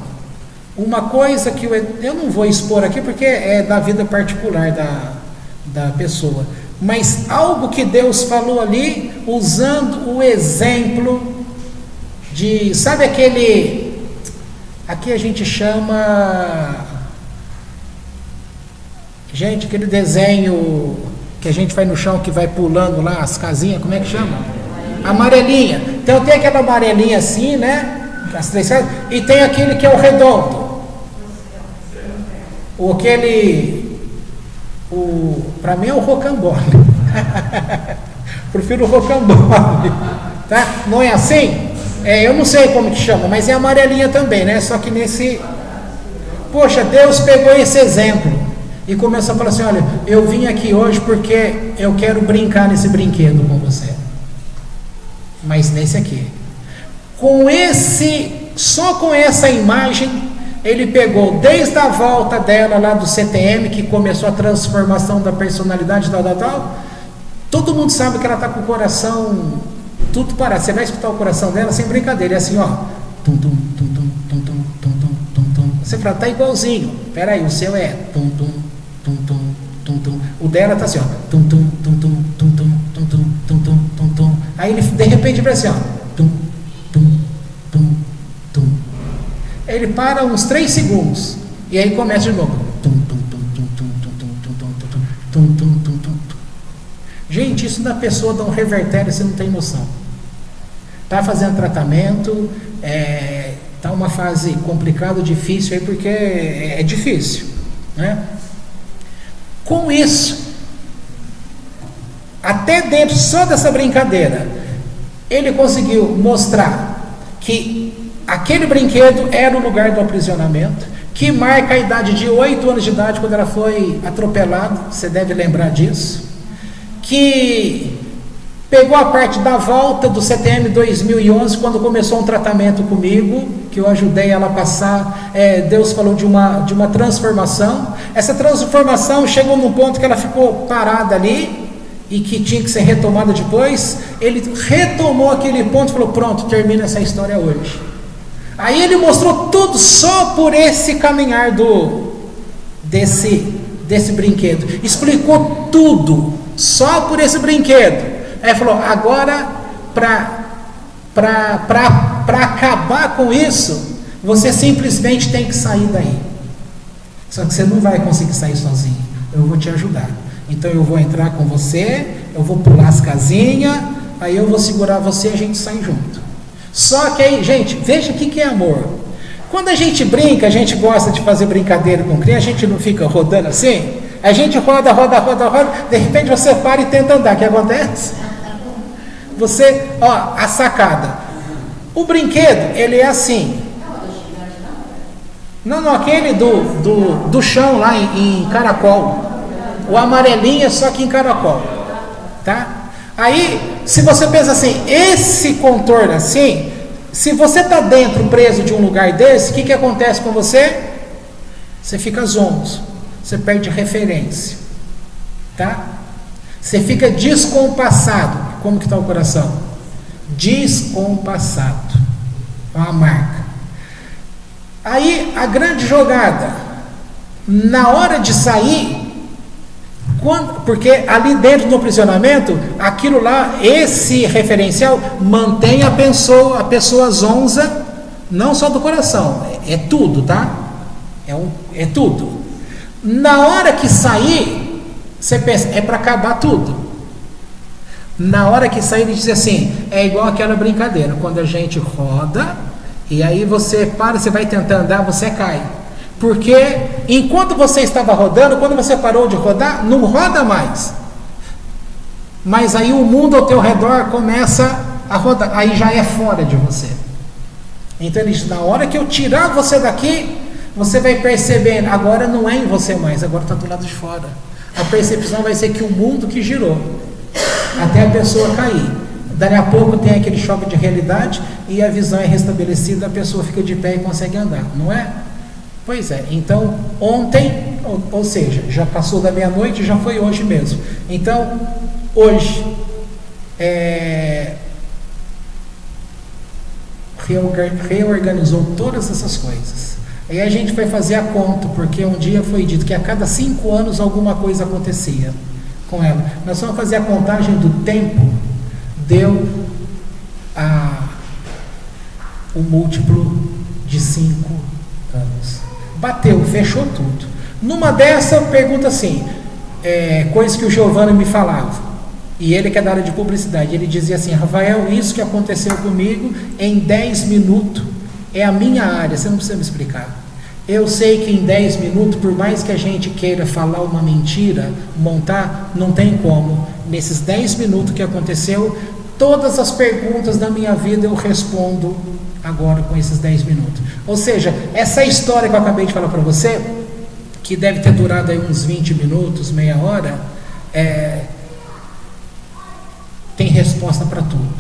Uma coisa que eu não vou expor aqui porque é da vida particular da pessoa, mas algo que Deus falou ali, usando o exemplo de, sabe aquele, aqui a gente chama, gente, aquele desenho que a gente vai no chão, que vai pulando lá as casinhas, como é que chama? Amarelinha. Então tem aquela amarelinha assim, né? As três casas, e tem aquele que é o redondo. Para mim é o rocambole. Prefiro o rocambole. Tá? Não é assim? Eu não sei como que chama, mas é amarelinha também, né? Só que nesse... Poxa, Deus pegou esse exemplo e começou a falar assim, olha, eu vim aqui hoje porque eu quero brincar nesse brinquedo com você. Mas nesse aqui. Só com essa imagem, ele pegou desde a volta dela lá do CTM, que começou a transformação da personalidade, tal, todo mundo sabe que ela está com o coração tudo parado. Você vai escutar o coração dela sem brincadeira, é assim, ó, tum, tum, tum, tum, tum, tum, tum, tum, tum, tum. Você fala, tá igualzinho, peraí, o seu é tum, tum, tum, tum, tum, tum. O dela tá assim, ó, tum, tum, tum, tum, tum, tum, tum, tum, tum, tum, tum, tum. Aí ele de repente vai assim, ó, tum, tum, tum, tum. Ele para uns 3 segundos e aí começa de novo. Tum, tum, tum, tum, tum, tum, tum, tum, tum, tum, tum, tum, tum. Gente, isso da pessoa dá um revertério, você não tem noção. Tá fazendo tratamento, tá uma fase complicada, difícil aí, porque é difícil, né? Com isso, até dentro só dessa brincadeira, ele conseguiu mostrar que aquele brinquedo era o lugar do aprisionamento, que marca a idade de 8 anos de idade, quando ela foi atropelada, você deve lembrar disso, que pegou a parte da volta do CTM 2011, quando começou um tratamento comigo, que eu ajudei ela a passar. Deus falou de uma transformação. Essa transformação chegou num ponto que ela ficou parada ali, e que tinha que ser retomada depois. Ele retomou aquele ponto e falou, pronto, termina essa história hoje. Aí ele mostrou tudo só por esse caminhar desse brinquedo, explicou tudo só por esse brinquedo. Aí falou, agora para acabar com isso, você simplesmente tem que sair daí. Só que você não vai conseguir sair sozinho. Eu vou te ajudar. Então eu vou entrar com você, eu vou pular as casinhas, aí eu vou segurar você e a gente sai junto. Só que aí, gente, veja o que é amor. Quando a gente brinca, a gente gosta de fazer brincadeira com criança, a gente não fica rodando assim? A gente roda, de repente você para e tenta andar. O que acontece? Você, ó, a sacada. O brinquedo, ele é assim. Não, aquele do chão lá em caracol. O amarelinho é só que em caracol. Tá? Aí, se você pensa assim, esse contorno assim, se você está dentro, preso de um lugar desse, o que acontece com você? Você fica zonzo, você perde referência, tá? Você fica descompassado. Como que está o coração? Descompassado, uma marca. Aí, a grande jogada, na hora de sair, porque ali dentro do aprisionamento, aquilo lá, esse referencial mantém a pessoa zonza, não só do coração, é tudo, tá? É tudo. Na hora que sair, você pensa, é para acabar tudo. Na hora que sair, ele diz assim, é igual aquela brincadeira, quando a gente roda, e aí você para, você vai tentar andar, você cai. Porque enquanto você estava rodando, quando você parou de rodar, não roda mais. Mas aí o mundo ao teu redor começa a rodar, aí já é fora de você. Então ele diz, na hora que eu tirar você daqui, você vai perceber, agora não é em você mais, agora está do lado de fora. A percepção vai ser que o mundo que girou, até a pessoa cair. Daí a pouco tem aquele choque de realidade e a visão é restabelecida, a pessoa fica de pé e consegue andar, não é? Pois é, então ontem, ou seja, já passou da meia-noite, já foi hoje mesmo. Então, hoje, reorganizou todas essas coisas. Aí a gente foi fazer a conta, porque um dia foi dito que a cada 5 anos alguma coisa acontecia com ela. Nós vamos fazer a contagem do tempo, deu o múltiplo de 5 anos. Bateu, fechou tudo. Numa dessa, pergunta assim, coisas que o Giovanni me falava, e ele que é da área de publicidade, ele dizia assim, Rafael, isso que aconteceu comigo em 10 minutos, é a minha área, você não precisa me explicar. Eu sei que em 10 minutos, por mais que a gente queira falar uma mentira, montar, não tem como. Nesses 10 minutos que aconteceu, todas as perguntas da minha vida eu respondo agora com esses 10 minutos. Ou seja, essa história que eu acabei de falar para você, que deve ter durado aí uns 20 minutos, meia hora, tem resposta para tudo.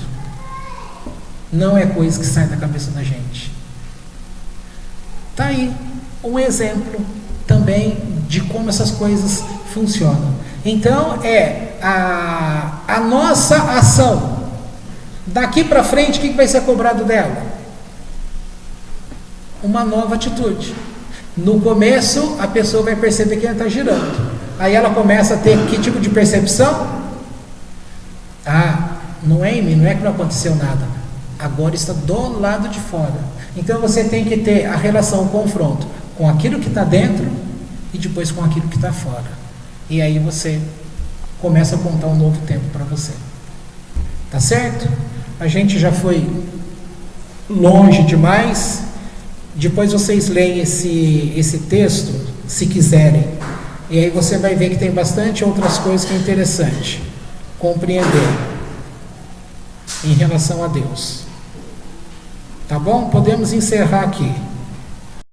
Não é coisa que sai da cabeça da gente. Tá aí um exemplo também de como essas coisas funcionam. Então a nossa ação daqui para frente, o que vai ser cobrado dela? Uma nova atitude. No começo a pessoa vai perceber que ela está girando, aí ela começa a ter que tipo de percepção? Não é em mim, não é que não aconteceu nada, agora está do lado de fora. Então você tem que ter a relação, o confronto com aquilo que está dentro e depois com aquilo que está fora, e aí você começa a contar um novo tempo para você. Tá certo? A gente já foi longe demais. Depois vocês leem esse texto, se quiserem, e aí você vai ver que tem bastante outras coisas que é interessante compreender em relação a Deus. Tá bom? Podemos encerrar aqui.